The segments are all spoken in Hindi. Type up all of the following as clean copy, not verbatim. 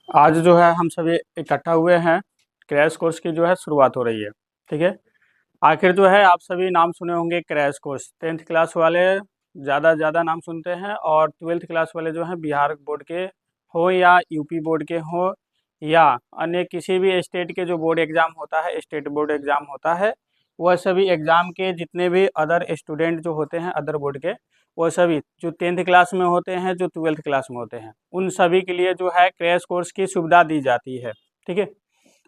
आज जो है हम सभी इकट्ठा हुए हैं, क्रैश कोर्स की जो है शुरुआत हो रही है। ठीक है। आखिर जो है आप सभी नाम सुने होंगे क्रैश कोर्स, 10th क्लास वाले ज़्यादा नाम सुनते हैं और 12th क्लास वाले जो हैं बिहार बोर्ड के हो या यूपी बोर्ड के हो या अन्य किसी भी स्टेट के जो बोर्ड एग्ज़ाम होता है, स्टेट बोर्ड एग्ज़ाम होता है, वह सभी एग्ज़ाम के जितने भी अदर स्टूडेंट जो होते हैं अदर बोर्ड के, वो सभी जो 10th क्लास में होते हैं, जो 12th क्लास में होते हैं, उन सभी के लिए जो है क्रैश कोर्स की सुविधा दी जाती है। ठीक है।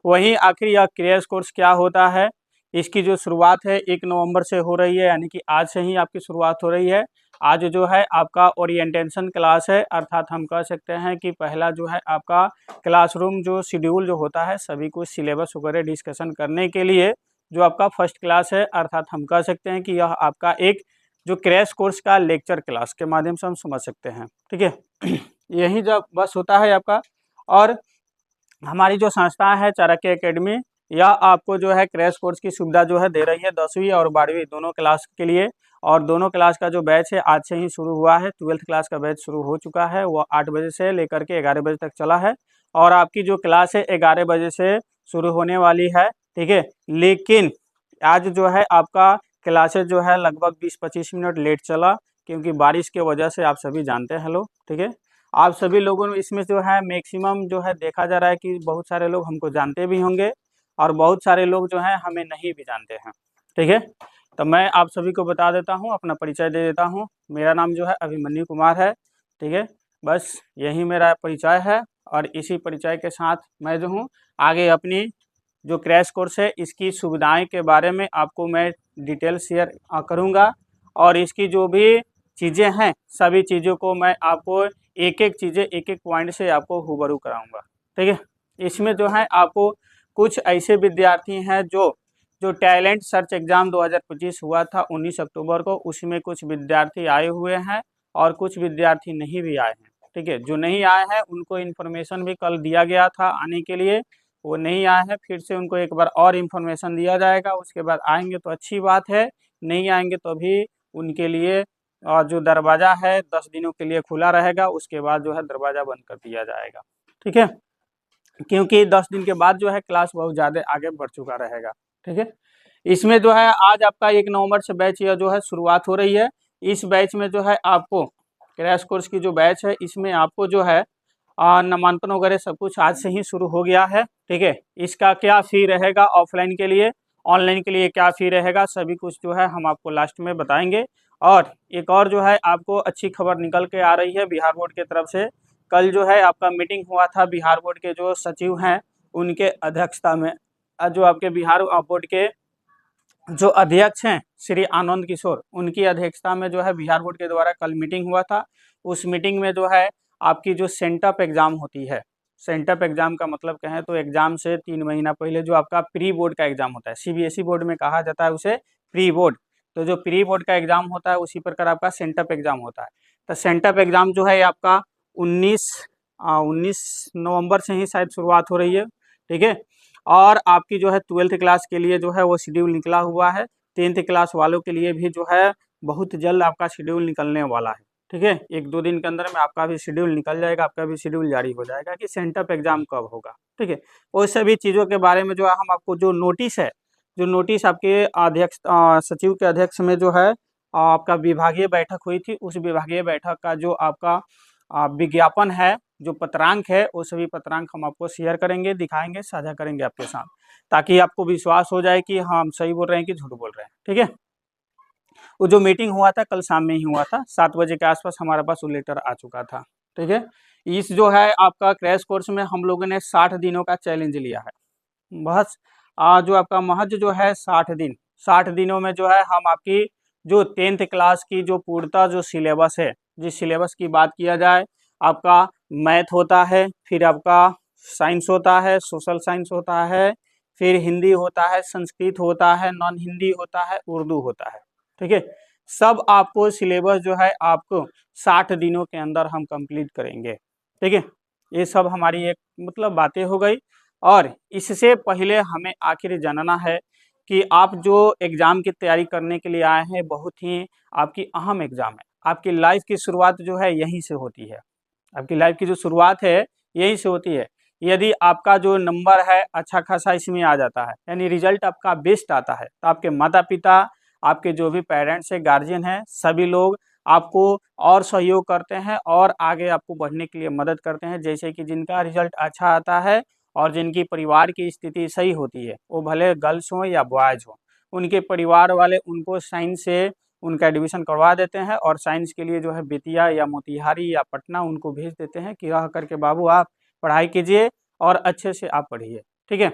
वहीं आखिर यह क्रैश कोर्स क्या होता है, इसकी जो शुरुआत है 1 नवंबर से हो रही है, यानी कि आज से ही आपकी शुरुआत हो रही है। आज जो है आपका ओरिएंटेशन क्लास है, अर्थात हम कह सकते हैं कि पहला जो है आपका क्लासरूम जो शेड्यूल जो होता है, सभी कुछ सिलेबस वगैरह डिस्कशन करने के लिए जो आपका फर्स्ट क्लास है, अर्थात हम कह सकते हैं कि यह आपका एक जो क्रैश कोर्स का लेक्चर क्लास के माध्यम से हम समझ सकते हैं। ठीक है। यही जब बस होता है आपका। और हमारी जो संस्था है चाणक्य एकेडमी, यह आपको जो है क्रैश कोर्स की सुविधा जो है दे रही है 10वीं और 12वीं दोनों क्लास के लिए। और दोनों क्लास का जो बैच है आज से ही शुरू हुआ है। 12th क्लास का बैच शुरू हो चुका है, वो 8 बजे से लेकर के 11 बजे तक चला है। और आपकी जो क्लास है 11 बजे से शुरू होने वाली है। ठीक है। लेकिन आज जो है आपका क्लासेज जो है लगभग 20-25 मिनट लेट चला, क्योंकि बारिश के वजह से आप सभी जानते हैं लोग। ठीक है। आप सभी लोगों ने इसमें जो है मैक्सिमम जो है देखा जा रहा है कि बहुत सारे लोग हमको जानते भी होंगे और बहुत सारे लोग जो हैं हमें नहीं भी जानते हैं। ठीक है। तो मैं आप सभी को बता देता हूँ, अपना परिचय दे देता हूँ। मेरा नाम जो है अभिमन्यु कुमार है। ठीक है। बस यही मेरा परिचय है और इसी परिचय के साथ मैं जो हूँ आगे अपनी जो क्रैश कोर्स है इसकी सुविधाएं के बारे में आपको मैं डिटेल शेयर करूँगा। और इसकी जो भी चीज़ें हैं सभी चीज़ों को मैं आपको एक एक पॉइंट से आपको रूबरू कराऊंगा। ठीक है। इसमें जो है आपको कुछ ऐसे विद्यार्थी हैं जो जो टैलेंट सर्च एग्ज़ाम 2025 हुआ था 19 अक्टूबर को, उसमें कुछ विद्यार्थी आए हुए हैं और कुछ विद्यार्थी नहीं भी आए हैं। ठीक है। जो नहीं आए हैं उनको इन्फॉर्मेशन भी कल दिया गया था आने के लिए, वो नहीं आए हैं, फिर से उनको एक बार और इन्फॉर्मेशन दिया जाएगा। उसके बाद आएंगे तो अच्छी बात है, नहीं आएंगे तो भी उनके लिए और जो दरवाज़ा है 10 दिनों के लिए खुला रहेगा, उसके बाद जो है दरवाज़ा बंद कर दिया जाएगा। ठीक है। क्योंकि 10 दिन के बाद जो है क्लास बहुत ज़्यादा आगे बढ़ चुका रहेगा। ठीक है। इसमें जो है आज आपका 1 नवंबर से बैच यह जो है शुरुआत हो रही है। इस बैच में जो है आपको क्रैश कोर्स की जो बैच है इसमें आपको जो है नामांकन वगैरह सब कुछ आज से ही शुरू हो गया है। ठीक है। इसका क्या फ़ी रहेगा ऑफलाइन के लिए, ऑनलाइन के लिए क्या फ़ी रहेगा, सभी कुछ जो है हम आपको लास्ट में बताएंगे। और एक और जो है आपको अच्छी खबर निकल के आ रही है बिहार बोर्ड की तरफ से। कल जो है आपका मीटिंग हुआ था बिहार बोर्ड के जो सचिव हैं उनके अध्यक्षता में। जो आपके बिहार बोर्ड के जो अध्यक्ष हैं श्री आनंद किशोर, उनकी अध्यक्षता में जो है बिहार बोर्ड के द्वारा कल मीटिंग हुआ था। उस मीटिंग में जो है आपकी जो सेंटअप एग्ज़ाम होती है, सेंटअप एग्ज़ाम का मतलब कहें तो एग्ज़ाम से 3 महीना पहले जो आपका प्री बोर्ड का एग्ज़ाम होता है, सीबीएसई बोर्ड में कहा जाता है उसे प्री बोर्ड। तो जो प्री बोर्ड का एग्ज़ाम होता है उसी प्रकार आपका सेंटअप एग्ज़ाम होता है। तो सेंटअप एग्ज़ाम जो है आपका 19 नवंबर से ही शायद शुरुआत हो रही है। ठीक है। और आपकी जो है 12th क्लास के लिए जो है वो शेड्यूल निकला हुआ है। 10th क्लास वालों के लिए भी जो है बहुत जल्द आपका शेड्यूल निकलने वाला है। ठीक है। 1-2 दिन के अंदर में आपका भी शेड्यूल निकल जाएगा, आपका भी शेड्यूल जारी हो जाएगा कि सेंटअप एग्ज़ाम कब होगा। ठीक है। वो सभी चीज़ों के बारे में जो है हम आपको जो नोटिस है, जो नोटिस आपके अध्यक्ष सचिव के अध्यक्ष में जो है आपका विभागीय बैठक हुई थी, उस विभागीय बैठक का जो आपका विज्ञापन है, जो पत्रांक है, वो सभी पत्रांक हम आपको शेयर करेंगे, दिखाएंगे, साझा करेंगे आपके साथ, ताकि आपको विश्वास हो जाए कि हाँ हम सही बोल रहे हैं कि झूठ बोल रहे हैं। ठीक है। वो जो मीटिंग हुआ था कल शाम में ही हुआ था, 7 बजे के आसपास हमारे पास वो लेटर आ चुका था। ठीक है। इस जो है आपका क्रैश कोर्स में हम लोगों ने 60 दिनों का चैलेंज लिया है। बस जो आपका महज जो है 60 दिन, 60 दिनों में जो है हम आपकी जो 10th क्लास की जो पूर्णतः जो सिलेबस है, जिस सिलेबस की बात किया जाए, आपका मैथ होता है, फिर आपका साइंस होता है, सोशल साइंस होता है, फिर हिंदी होता है, संस्कृत होता है, नॉन हिंदी होता है, उर्दू होता है। ठीक है। सब आपको सिलेबस जो है आपको 60 दिनों के अंदर हम कंप्लीट करेंगे। ठीक है। ये सब हमारी एक मतलब बातें हो गई। और इससे पहले हमें आखिर जानना है कि आप जो एग्ज़ाम की तैयारी करने के लिए आए हैं, बहुत ही आपकी अहम एग्ज़ाम है। आपकी लाइफ की शुरुआत जो है यहीं से होती है। आपकी लाइफ की जो शुरुआत है यहीं से होती है। यदि आपका जो नंबर है अच्छा खासा इसमें आ जाता है, यानी रिजल्ट आपका बेस्ट आता है, तो आपके माता पिता, आपके जो भी पेरेंट्स है, गार्जियन हैं, सभी लोग आपको और सहयोग करते हैं और आगे आपको बढ़ने के लिए मदद करते हैं। जैसे कि जिनका रिजल्ट अच्छा आता है और जिनकी परिवार की स्थिति सही होती है, वो भले गर्ल्स हों या बॉयज हों, उनके परिवार वाले उनको साइंस से उनका एडमिशन करवा देते हैं और साइंस के लिए जो है बेतिया या मोतिहारी या पटना उनको भेज देते हैं कि रह करके बाबू आप पढ़ाई कीजिए और अच्छे से आप पढ़िए। ठीक है,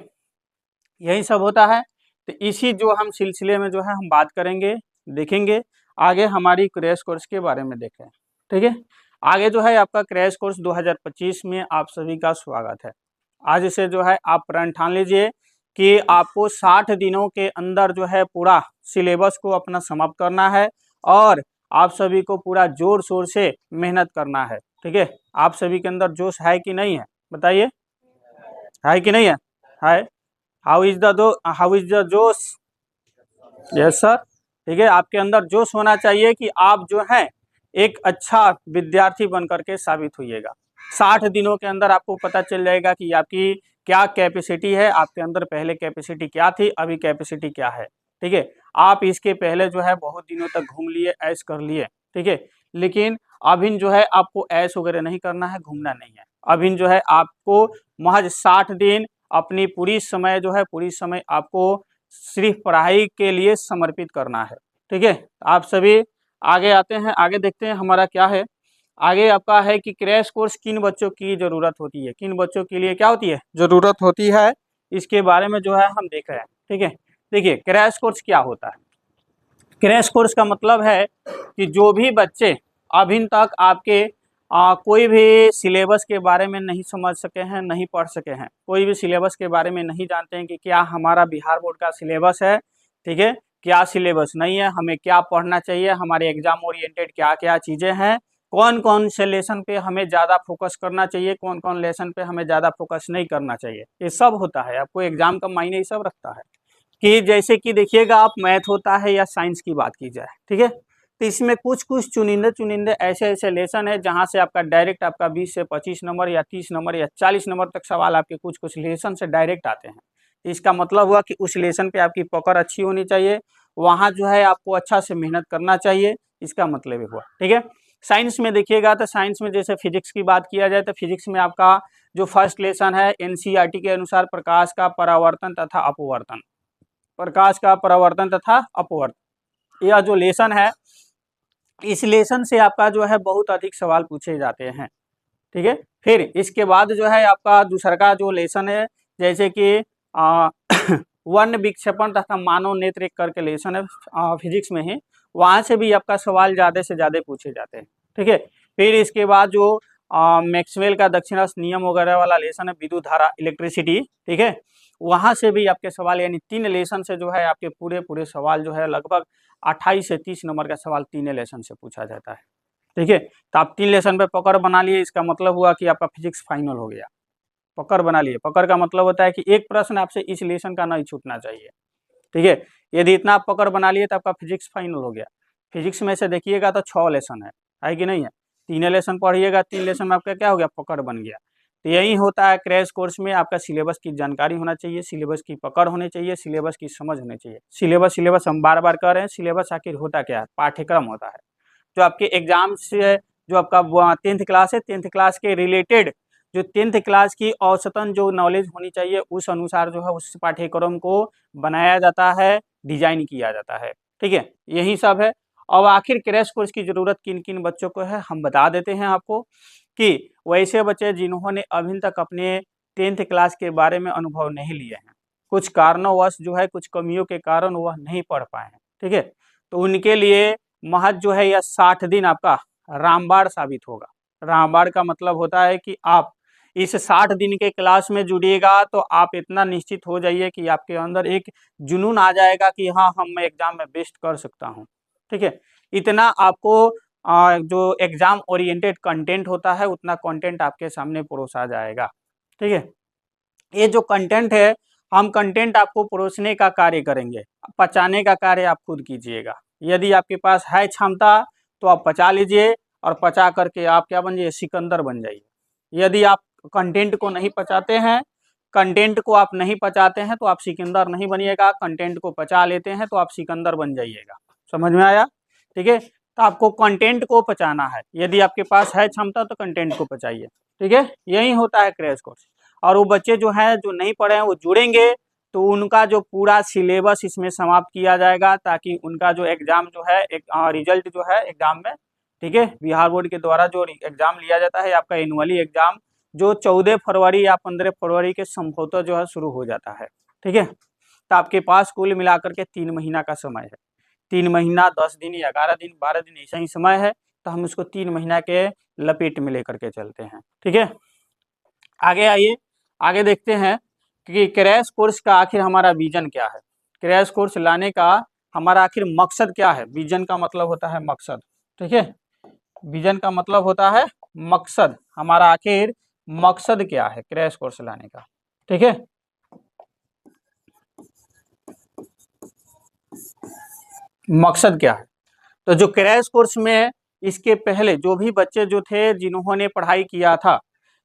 यही सब होता है। तो इसी जो हम सिलसिले में जो है हम बात करेंगे, देखेंगे आगे हमारी क्रैश कोर्स के बारे में देखें। ठीक है, आगे जो है आपका क्रैश कोर्स 2025 में आप सभी का स्वागत है। आज से जो है आप प्रण ठान लीजिए कि आपको 60 दिनों के अंदर जो है पूरा सिलेबस को अपना समाप्त करना है और आप सभी को पूरा जोर शोर से मेहनत करना है। ठीक है, आप सभी के अंदर जोश है कि नहीं है, बताइए, है कि नहीं है? है। हाउ इज द जोश? Yes sir. ठीक है, आपके अंदर जोश होना चाहिए कि आप जो है एक अच्छा विद्यार्थी बन करके साबित होइएगा। 60 दिनों के अंदर आपको पता चल जाएगा कि आपकी क्या कैपेसिटी है, आपके अंदर पहले कैपेसिटी क्या थी, अभी कैपेसिटी क्या है। ठीक है, आप इसके पहले जो है बहुत दिनों तक घूम लिए, ऐश कर लिए। ठीक है, लेकिन अभी जो है आपको ऐश वगैरह नहीं करना है, घूमना नहीं है। अभी जो है आपको महज 60 दिन अपनी पूरी समय जो है, पूरी समय आपको सिर्फ पढ़ाई के लिए समर्पित करना है। ठीक है, आप सभी आगे आते हैं, आगे देखते हैं हमारा क्या है। आगे आपका है कि क्रैश कोर्स किन बच्चों की जरूरत होती है, किन बच्चों के लिए क्या होती है, जरूरत होती है, इसके बारे में जो है हम देख रहे हैं। ठीक है, देखिए क्रैश कोर्स क्या होता है। क्रैश कोर्स का मतलब है कि जो भी बच्चे अभी तक आपके कोई भी सिलेबस के बारे में नहीं समझ सके हैं, नहीं पढ़ सके हैं, कोई भी सिलेबस के बारे में नहीं जानते हैं कि क्या हमारा बिहार बोर्ड का सिलेबस है, ठीक है, क्या सिलेबस नहीं है, हमें क्या पढ़ना चाहिए, हमारे एग्जाम ओरिएंटेड क्या क्या चीज़ें हैं, कौन कौन से लेसन पे हमें ज़्यादा फोकस करना चाहिए, कौन कौन लेसन पे हमें ज़्यादा फोकस नहीं करना चाहिए, ये सब होता है। आपको एग्जाम का मायने ये सब रखता है कि जैसे कि देखिएगा आप मैथ होता है या साइंस की बात की जाए, ठीक है, तो इसमें कुछ कुछ चुनिंदे चुनिंदे ऐसे ऐसे लेसन है जहां से आपका डायरेक्ट आपका 20 से 25 नंबर या 30 नंबर या 40 नंबर तक सवाल आपके कुछ कुछ लेसन से डायरेक्ट आते हैं। इसका मतलब हुआ कि उस लेसन पे आपकी पकड़ अच्छी होनी चाहिए, वहां जो है आपको अच्छा से मेहनत करना चाहिए, इसका मतलब ये हुआ। ठीक है, साइंस में देखिएगा तो साइंस में जैसे फिजिक्स की बात किया जाए तो फिजिक्स में आपका जो फर्स्ट लेसन है एनसीईआरटी के अनुसार प्रकाश का परावर्तन तथा अपवर्तन, प्रकाश का परावर्तन तथा अपवर्तन, यह जो लेसन है इस लेसन से आपका जो है बहुत अधिक सवाल पूछे जाते हैं। ठीक है, फिर इसके बाद जो है आपका दूसरा का जो लेसन है जैसे कि वर्ण विक्षेपण तथा मानव नेत्र करके लेसन है फिजिक्स में ही, वहां से भी आपका सवाल ज्यादा से ज्यादा पूछे जाते हैं। ठीक है, फिर इसके बाद जो मैक्सवेल का दक्षिणावर्त नियम वगैरह वाला लेसन है विद्युत धारा इलेक्ट्रिसिटी, ठीक है, वहां से भी आपके सवाल, यानी 3 लेसन से जो है आपके पूरे पूरे सवाल जो है लगभग 28 से 30 नंबर का सवाल 3 लेसन से पूछा जाता है। ठीक है, तो आप 3 लेसन पे पकड़ बना लिए, इसका मतलब हुआ कि आपका फिजिक्स फाइनल हो गया। पकड़ बना लिए, पकड़ का मतलब होता है कि एक प्रश्न आपसे इस लेसन का नहीं छूटना चाहिए। ठीक है, यदि इतना आप पकड़ बना लिए तो आपका फिजिक्स फाइनल हो गया। फिजिक्स में से देखिएगा तो 6 लेसन है कि नहीं है, 3 लेसन पढ़िएगा, 3 लेसन में आपका क्या हो गया, पकड़ बन गया। तो यही होता है क्रैश कोर्स में, आपका सिलेबस की जानकारी होना चाहिए, सिलेबस की पकड़ होनी चाहिए, सिलेबस की समझ होनी चाहिए। सिलेबस सिलेबस हम बार बार कह रहे हैं, सिलेबस आखिर होता क्या है, पाठ्यक्रम होता है जो आपके एग्जाम से, जो आपका 10th क्लास है, 10th क्लास के रिलेटेड जो 10th क्लास की औसतन जो नॉलेज होनी चाहिए उस अनुसार जो है उस पाठ्यक्रम को बनाया जाता है, डिजाइन किया जाता है। ठीक है, यही सब है। अब आखिर क्रैश कोर्स की जरूरत किन किन बच्चों को है हम बता देते हैं आपको, कि वैसे बच्चे जिन्होंने अभी तक अपने 10th क्लास के बारे में अनुभव नहीं लिए हैं, कुछ कारणवश जो है कुछ कमियों के कारण वह नहीं पढ़ पाए हैं। ठीक है, तो उनके लिए महज जो है यह 60 दिन आपका रामबाण साबित होगा। रामबाण का मतलब होता है कि आप इस 60 दिन के क्लास में जुड़िएगा तो आप इतना निश्चित हो जाइए कि आपके अंदर एक जुनून आ जाएगा कि हाँ हम एग्जाम में बेस्ट कर सकता हूँ। ठीक है, इतना आपको जो एग्जाम ओरिएंटेड कंटेंट होता है उतना कंटेंट आपके सामने परोसा जाएगा। ठीक है, ये जो कंटेंट है हम कंटेंट आपको परोसने का कार्य करेंगे, पचाने का कार्य आप खुद कीजिएगा। यदि आपके पास है क्षमता तो आप पचा लीजिए, और पचा करके आप क्या बन जाइए, सिकंदर बन जाइए। यदि आप कंटेंट को नहीं पचाते हैं, कंटेंट को आप नहीं पचाते हैं तो आप सिकंदर नहीं बनिएगा, कंटेंट को पचा लेते हैं तो आप सिकंदर बन जाइएगा। समझ में आया? ठीक है, तो आपको कंटेंट को पचाना है, यदि आपके पास है क्षमता तो कंटेंट को पचाइए। ठीक है, यही होता है क्रैश कोर्स। और वो बच्चे जो हैं जो नहीं पढ़े हैं वो जुड़ेंगे तो उनका जो पूरा सिलेबस इसमें समाप्त किया जाएगा, ताकि उनका जो एग्जाम जो है एक रिजल्ट जो है एग्जाम में, ठीक है, बिहार बोर्ड के द्वारा जो एग्जाम लिया जाता है आपका एनुअली एग्जाम, जो 14 फरवरी या 15 फरवरी के संभवतः जो है शुरू हो जाता है। ठीक है, तो आपके पास कुल मिलाकर के 3 महीना का समय है। 3 महीना 10 दिन या 11 दिन 12 दिन ऐसा ही समय है, तो हम इसको 3 महीना के लपेट में लेकर के चलते हैं। ठीक है, आगे आइए, आगे देखते हैं कि क्रैश कोर्स का आखिर हमारा विजन क्या है। क्रैश कोर्स लाने का हमारा आखिर मकसद क्या है। विजन का मतलब होता है मकसद। ठीक है, विजन का मतलब होता है मकसद। हमारा आखिर मकसद क्या है क्रैश कोर्स लाने का। ठीक है, मकसद क्या है। तो जो क्रैश कोर्स में इसके पहले जो भी बच्चे जो थे जिन्होंने पढ़ाई किया था,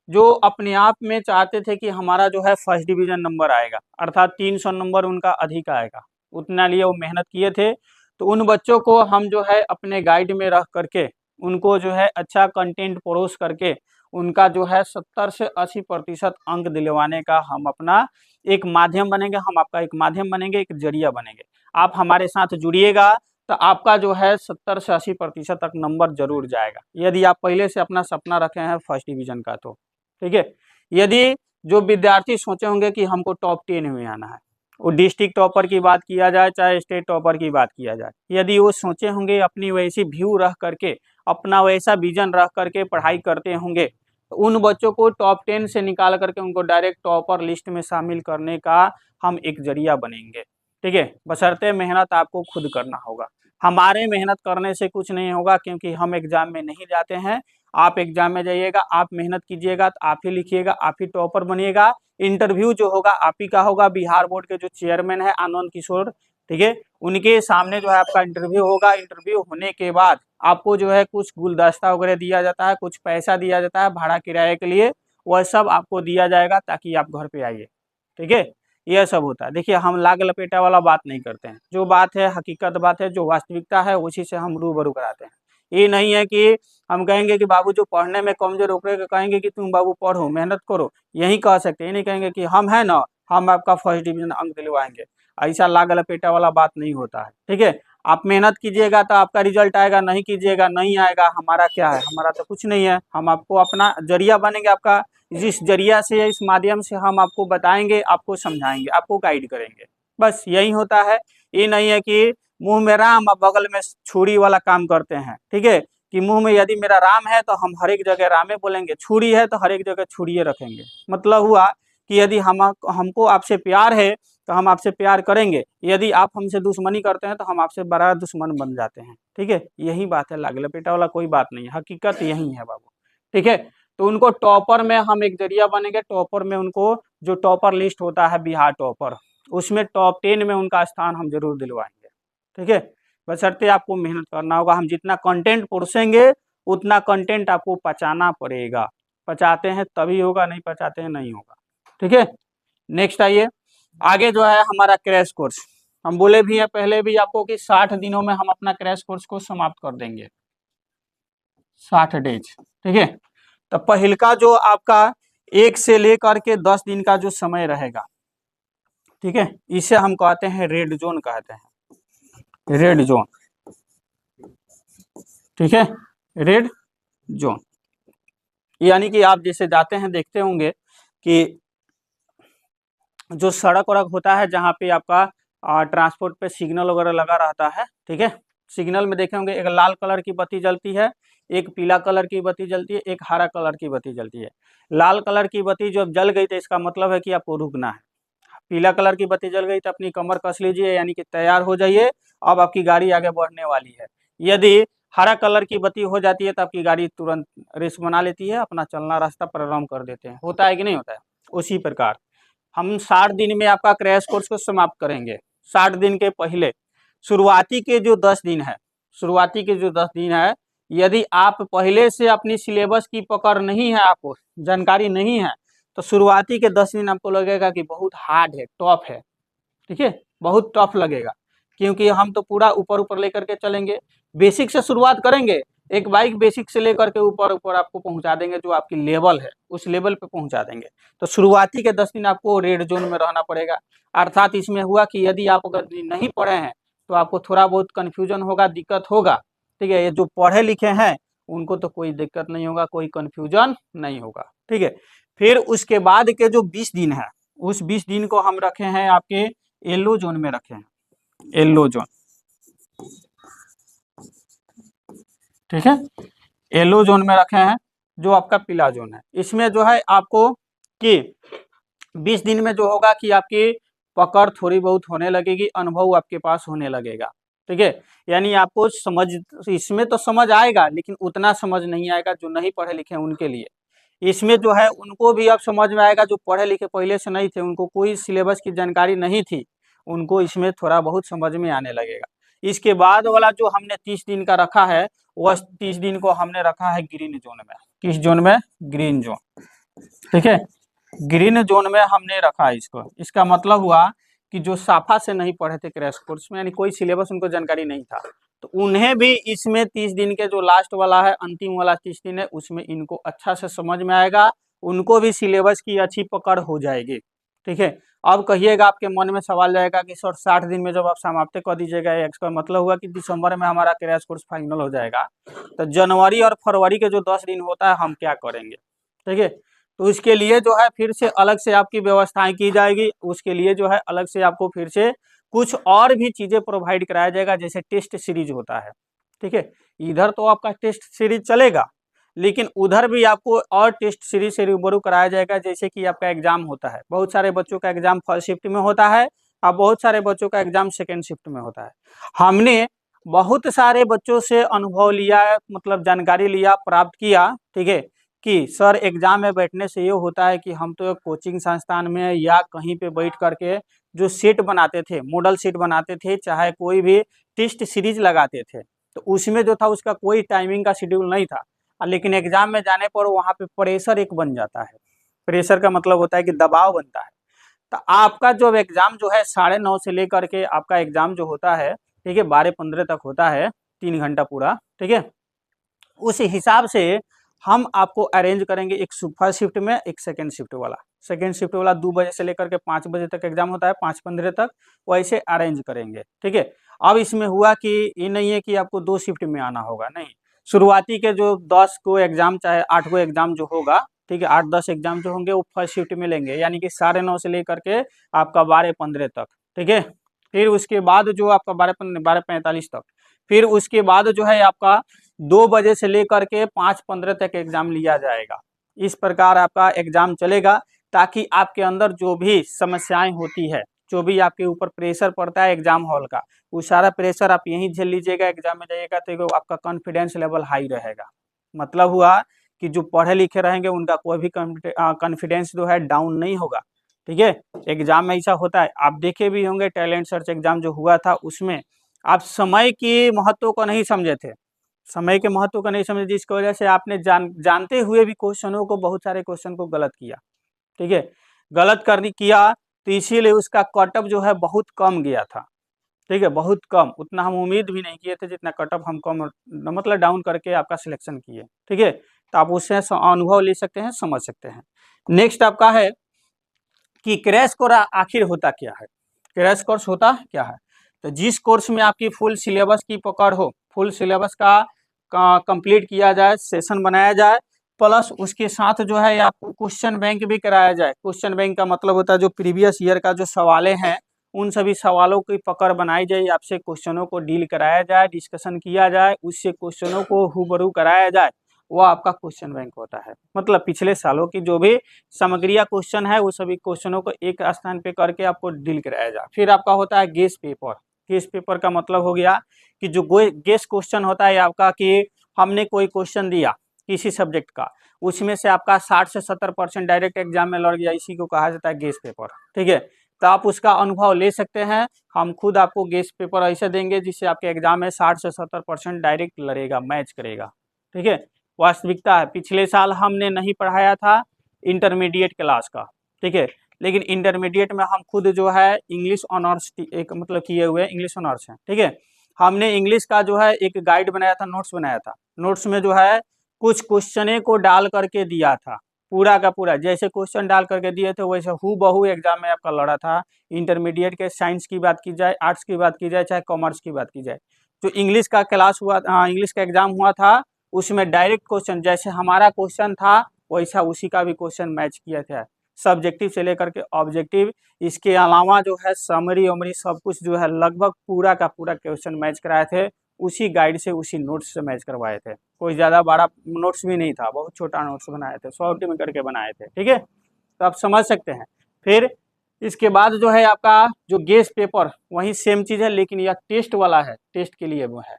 जो अपने आप में चाहते थे कि हमारा जो है फर्स्ट डिवीजन नंबर आएगा, अर्थात 300 नंबर उनका अधिक आएगा, उतना लिए वो मेहनत किए थे, तो उन बच्चों को हम जो है अपने गाइड में रख करके उनको जो है अच्छा कंटेंट परोस करके उनका जो है 70 से 80% अंक दिलवाने का हम अपना एक माध्यम बनेंगे। हम आपका एक माध्यम बनेंगे, एक जरिया बनेंगे। आप हमारे साथ जुड़िएगा तो आपका जो है 70 से 80% तक नंबर जरूर जाएगा, यदि आप पहले से अपना सपना रखे हैं फर्स्ट डिवीजन का तो। ठीक है, यदि जो विद्यार्थी सोचे होंगे कि हमको टॉप 10 में आना है, वो डिस्ट्रिक्ट टॉपर की बात किया जाए चाहे स्टेट टॉपर की बात किया जाए, यदि वो सोचे होंगे अपनी वैसी व्यू रख करके, अपना वैसा विजन रख करके पढ़ाई करते होंगे, तो उन बच्चों को टॉप 10 से निकाल करके उनको डायरेक्ट टॉपर लिस्ट में शामिल करने का हम एक जरिया बनेंगे। ठीक है, बशर्ते मेहनत आपको खुद करना होगा। हमारे मेहनत करने से कुछ नहीं होगा, क्योंकि हम एग्जाम में नहीं जाते हैं। आप एग्जाम में जाइएगा, आप मेहनत कीजिएगा तो आप ही लिखिएगा, आप ही टॉपर बनिएगा। इंटरव्यू जो होगा आप ही का होगा। बिहार बोर्ड के जो चेयरमैन है आनंद किशोर, ठीक है, उनके सामने जो है आपका इंटरव्यू होगा। इंटरव्यू होने के बाद आपको जो है कुछ गुलदस्ता वगैरह दिया जाता है, कुछ पैसा दिया जाता है भाड़ा किराए के लिए, वह सब आपको दिया जाएगा ताकि आप घर पे आइए। ठीक है, यह सब होता है। देखिए, हम लाग लपेटा वाला बात नहीं करते हैं, जो बात है हकीकत बात है, जो वास्तविकता है उसी से हम रूबरू कराते हैं। ये नहीं है कि हम कहेंगे कि बाबू जो पढ़ने में कमजोर होकर कहेंगे कि तुम बाबू पढ़ो मेहनत करो, यही कह सकते हैं। ये नहीं कहेंगे कि हम है ना, हम आपका फर्स्ट डिवीजन अंक दिलवाएंगे। ऐसा लाग लपेटा वाला बात नहीं होता है। ठीक है, आप मेहनत कीजिएगा तो आपका रिजल्ट आएगा, नहीं कीजिएगा नहीं आएगा। हमारा क्या है, हमारा तो कुछ नहीं है। हम आपको अपना जरिया बनेंगे, आपका जिस जरिया से इस माध्यम से हम आपको बताएंगे, आपको समझाएंगे, आपको गाइड करेंगे, बस यही होता है। ये नहीं है कि मुंह में राम और बगल में छुरी वाला काम करते हैं। ठीक है, कि मुंह में यदि मेरा राम है तो हम हर एक जगह रामे बोलेंगे, छुरी है तो हर एक जगह छुरिये रखेंगे। मतलब हुआ कि यदि हमको आपसे प्यार है तो हम आपसे प्यार करेंगे, यदि आप हमसे दुश्मनी करते हैं तो हम आपसे बड़ा दुश्मन बन जाते हैं। ठीक है, यही बात है, लाग लपेटा वाला कोई बात नहीं है, हकीकत यही है बाबू। ठीक है, तो उनको टॉपर में हम एक जरिया बनेंगे। टॉपर में उनको जो टॉपर लिस्ट होता है बिहार टॉपर, उसमें टॉप 10 में उनका स्थान हम जरूर दिलवाएंगे। ठीक है, बशर्ते आपको मेहनत करना होगा। हम जितना कंटेंट परोसेंगे उतना कंटेंट आपको पचाना पड़ेगा। पचाते हैं तभी होगा, नहीं पचाते हैं नहीं होगा। ठीक है, नेक्स्ट आइए, आगे जो है हमारा क्रैश कोर्स। हम बोले भी है पहले भी आपको कि 60 दिनों में हम अपना क्रैश कोर्स को समाप्त कर देंगे, 60 डेज। ठीक है, तो पहल का जो आपका 1 से लेकर के 10 दिन का जो समय रहेगा, ठीक है, इसे हम कहते हैं रेड जोन कहते हैं, रेड जोन। ठीक है, रेड जोन यानी कि आप जैसे जाते हैं देखते होंगे कि जो सड़क वड़क होता है जहाँ पे आपका ट्रांसपोर्ट पे सिग्नल वगैरह लगा रहता है। ठीक है, सिग्नल में देखे होंगे एक लाल कलर की बत्ती जलती है, एक पीला कलर की बत्ती जलती है, एक हरा कलर की बत्ती जलती है। लाल कलर की बत्ती जब जल गई तो इसका मतलब है कि आपको रुकना है। पीला कलर की बत्ती जल गई तो अपनी कमर कस लीजिए, यानी कि तैयार हो जाइए, अब आपकी गाड़ी आगे बढ़ने वाली है। यदि हरा कलर की बत्ती हो जाती है तो आपकी गाड़ी तुरंत रेस बना लेती है, अपना चलना रास्ता प्रारंभ कर देते हैं। होता है कि नहीं होता है? उसी प्रकार हम 60 दिन में आपका क्रैश कोर्स को समाप्त करेंगे। 60 दिन के पहले शुरुआती के जो 10 दिन है, शुरुआती के जो 10 दिन है यदि आप पहले से अपनी सिलेबस की पकड़ नहीं है, आपको जानकारी नहीं है, तो शुरुआती के 10 दिन आपको लगेगा कि बहुत हार्ड है, टफ है, ठीक है, बहुत टफ लगेगा, क्योंकि हम तो पूरा ऊपर ऊपर लेकर के चलेंगे, बेसिक से शुरुआत करेंगे, एक बाइक बेसिक से लेकर के ऊपर ऊपर आपको पहुंचा देंगे, जो आपकी लेवल है उस लेवल पे पहुंचा देंगे। तो शुरुआती के 10 दिन आपको रेड जोन में रहना पड़ेगा। अर्थात इसमें हुआ कि यदि आप अगर नहीं पढ़े हैं तो आपको थोड़ा बहुत कन्फ्यूजन होगा, दिक्कत होगा, ठीक है। ये जो पढ़े लिखे हैं उनको तो कोई दिक्कत नहीं होगा, कोई कन्फ्यूजन नहीं होगा, ठीक है। फिर उसके बाद के जो 20 दिन है, उस 20 दिन को हम रखे हैं आपके येलो जोन में रखे हैं, येलो जोन, ठीक है, येलो जोन में रखे हैं, जो आपका पीला जोन है। इसमें जो है आपको कि 20 दिन में जो होगा कि आपकी पकड़ थोड़ी बहुत होने लगेगी, अनुभव आपके पास होने लगेगा, ठीक है। यानी आपको समझ, इसमें तो समझ आएगा, लेकिन उतना समझ नहीं आएगा जो नहीं पढ़े लिखे हैं उनके लिए। इसमें जो है उनको भी अब समझ में आएगा, जो पढ़े लिखे पहले से नहीं थे, उनको कोई सिलेबस की जानकारी नहीं थी, उनको इसमें थोड़ा बहुत समझ में आने लगेगा। इसके बाद वाला जो हमने 30 दिन का रखा है, वह 30 दिन को हमने रखा है ग्रीन जोन में। किस जोन में? ग्रीन जोन, ठीक है, ग्रीन जोन में हमने रखा है इसको। इसका मतलब हुआ कि जो साफा से नहीं पढ़े थे क्रैश कोर्स में, यानी कोई सिलेबस उनको जानकारी नहीं था, तो उन्हें भी इसमें 30 दिन के जो लास्ट वाला है, अंतिम वाला 30 दिन है, उसमें इनको अच्छा से समझ में आएगा, उनको भी सिलेबस की अच्छी पकड़ हो जाएगी, ठीक है। अब कहिएगा, आपके मन में सवाल जाएगा कि सर 60 दिन में जब आप समाप्त कर दीजिएगा, इसका मतलब हुआ कि दिसंबर में हमारा क्रैश कोर्स फाइनल हो जाएगा, तो जनवरी और फरवरी के जो 10 दिन होता है हम क्या करेंगे, ठीक है। तो उसके लिए जो है फिर से अलग से आपकी व्यवस्थाएं की जाएगी, उसके लिए जो है अलग से आपको फिर से कुछ और भी चीजें प्रोवाइड कराया जाएगा, जैसे टेस्ट सीरीज होता है, ठीक है। इधर तो आपका टेस्ट सीरीज चलेगा, लेकिन उधर भी आपको और टेस्ट सीरीज से रूबरू कराया जाएगा। जैसे कि आपका एग्जाम होता है, बहुत सारे बच्चों का एग्जाम फर्स्ट शिफ्ट में होता है और बहुत सारे बच्चों का एग्जाम सेकेंड शिफ्ट में होता है। हमने बहुत सारे बच्चों से अनुभव लिया, मतलब जानकारी लिया, प्राप्त किया, ठीक है, कि सर एग्जाम में बैठने से ये होता है कि हम तो कोचिंग संस्थान में या कहीं पे बैठ करके जो सेट बनाते थे, मॉडल सेट बनाते थे, चाहे कोई भी टेस्ट सीरीज लगाते थे, तो उसमें जो था उसका कोई टाइमिंग का शेड्यूल नहीं था, लेकिन एग्जाम में जाने पर वहाँ पे प्रेशर एक बन जाता है। प्रेशर का मतलब होता है कि दबाव बनता है। तो आपका जो एग्जाम जो है 9:30 से लेकर के आपका एग्जाम जो होता है, ठीक है, 12:15 तक होता है, 3 घंटा पूरा, ठीक है। उस हिसाब से हम आपको अरेंज करेंगे, एक फर्स्ट शिफ्ट में, एक सेकेंड शिफ्ट वाला। सेकेंड शिफ्ट वाला 2 बजे से लेकर के 5 बजे तक एग्जाम होता है, 5:15 तक, वैसे अरेंज करेंगे, ठीक है। अब इसमें हुआ कि ये नहीं है कि आपको 2 शिफ्ट में आना होगा, नहीं। शुरुआती के जो 10 को एग्जाम, चाहे 8 को एग्जाम जो होगा, ठीक है, 8-10 एग्जाम जो होंगे वो फर्स्ट शिफ्ट में लेंगे, यानी कि 9:30 से लेकर के आपका 12:15 तक, ठीक है। फिर उसके बाद जो आपका 12:45 तक, फिर उसके बाद जो है आपका 2 बजे से लेकर के 5:15 तक एग्जाम लिया जाएगा। इस प्रकार आपका एग्जाम चलेगा, ताकि आपके अंदर जो भी समस्याएं होती है, जो भी आपके ऊपर प्रेशर पड़ता है एग्जाम हॉल का, वो सारा प्रेशर आप यहीं झेल लीजिएगा। एग्जाम में जाइएगा तो आपका कॉन्फिडेंस लेवल हाई रहेगा। मतलब हुआ कि जो पढ़े लिखे रहेंगे उनका कोई भी कॉन्फिडेंस जो है डाउन नहीं होगा, ठीक है। एग्जाम में ऐसा होता है, आप देखे भी होंगे टैलेंट सर्च एग्जाम जो हुआ था, उसमें आप समय की महत्व को नहीं समझे थे, समय के महत्व को नहीं समझे, जिसकी वजह से आपने जानते हुए भी क्वेश्चनों को, बहुत सारे क्वेश्चन को गलत किया, ठीक है। गलत करने किया तो इसीलिए उसका कटअप जो है बहुत कम गया था, ठीक है, बहुत कम। उतना हम उम्मीद भी नहीं किए थे जितना कटअप हम कम, मतलब डाउन करके आपका सिलेक्शन किए, ठीक है। तो आप उससे अनुभव ले सकते हैं, समझ सकते हैं। नेक्स्ट आपका है कि क्रैश कोर्स आखिर होता क्या है। क्रैश कोर्स होता क्या है? तो जिस कोर्स में आपकी फुल सिलेबस की पकड़ हो, फुल सिलेबस का कंप्लीट किया जाए, सेशन बनाया जाए, प्लस उसके साथ जो है आपको क्वेश्चन बैंक भी कराया जाए। क्वेश्चन बैंक का मतलब होता है जो प्रीवियस ईयर का जो सवालें हैं, उन सभी सवालों की पकड़ बनाई जाए, आपसे क्वेश्चनों को डील कराया जाए, डिस्कशन किया जाए, उससे क्वेश्चनों को हूबहू कराया जाए, वो आपका क्वेश्चन बैंक होता है। मतलब पिछले सालों की जो भी सामग्रिया क्वेश्चन है, वो सभी क्वेश्चनों को एक स्थान पे करके आपको डील कराया जाए। फिर आपका होता है गेस पेपर। गेस पेपर का मतलब हो गया कि जो गेस क्वेश्चन होता है आपका, कि हमने कोई क्वेश्चन दिया किसी सब्जेक्ट का, उसमें से आपका 60 से 70% डायरेक्ट एग्जाम में लड़ गया, इसी को कहा जाता है गेस पेपर, ठीक है। तो आप उसका अनुभव ले सकते हैं। हम खुद आपको गेस पेपर ऐसे देंगे जिससे आपके एग्जाम में 60 से 70% डायरेक्ट लड़ेगा, मैच करेगा, ठीक है, वास्तविकता है। पिछले साल हमने नहीं पढ़ाया था इंटरमीडिएट क्लास का, ठीक है, लेकिन इंटरमीडिएट में हम खुद जो है इंग्लिश ऑनर्स एक मतलब किए हुए इंग्लिश ऑनर्स हैं, ठीक है। हमने इंग्लिश का जो है एक गाइड बनाया था, नोट्स बनाया था। नोट्स में जो है कुछ क्वेश्चने को डाल करके दिया था, पूरा का पूरा जैसे क्वेश्चन डाल करके दिए थे वैसे हूबहू एग्जाम में आपका लड़ा था। इंटरमीडिएट के साइंस की बात की जाए, आर्ट्स की बात की जाए, चाहे कॉमर्स की बात की जाए, जो इंग्लिश का क्लास हुआ, इंग्लिश का एग्जाम हुआ था, उसमें डायरेक्ट क्वेश्चन जैसे हमारा क्वेश्चन था वैसा उसी का भी क्वेश्चन मैच किया था, सब्जेक्टिव से लेकर के ऑब्जेक्टिव। इसके अलावा जो है समरी वमरी सब कुछ जो है लगभग पूरा का पूरा क्वेश्चन मैच कराए थे, उसी गाइड से उसी नोट्स से मैच करवाए थे। कोई ज़्यादा बड़ा नोट्स भी नहीं था, बहुत छोटा नोट्स बनाए थे, शॉर्ट में करके बनाए थे, ठीक है, तो आप समझ सकते हैं। फिर इसके बाद जो है आपका जो गेस पेपर वही सेम चीज़ है, लेकिन यह टेस्ट वाला है, टेस्ट के लिए वो है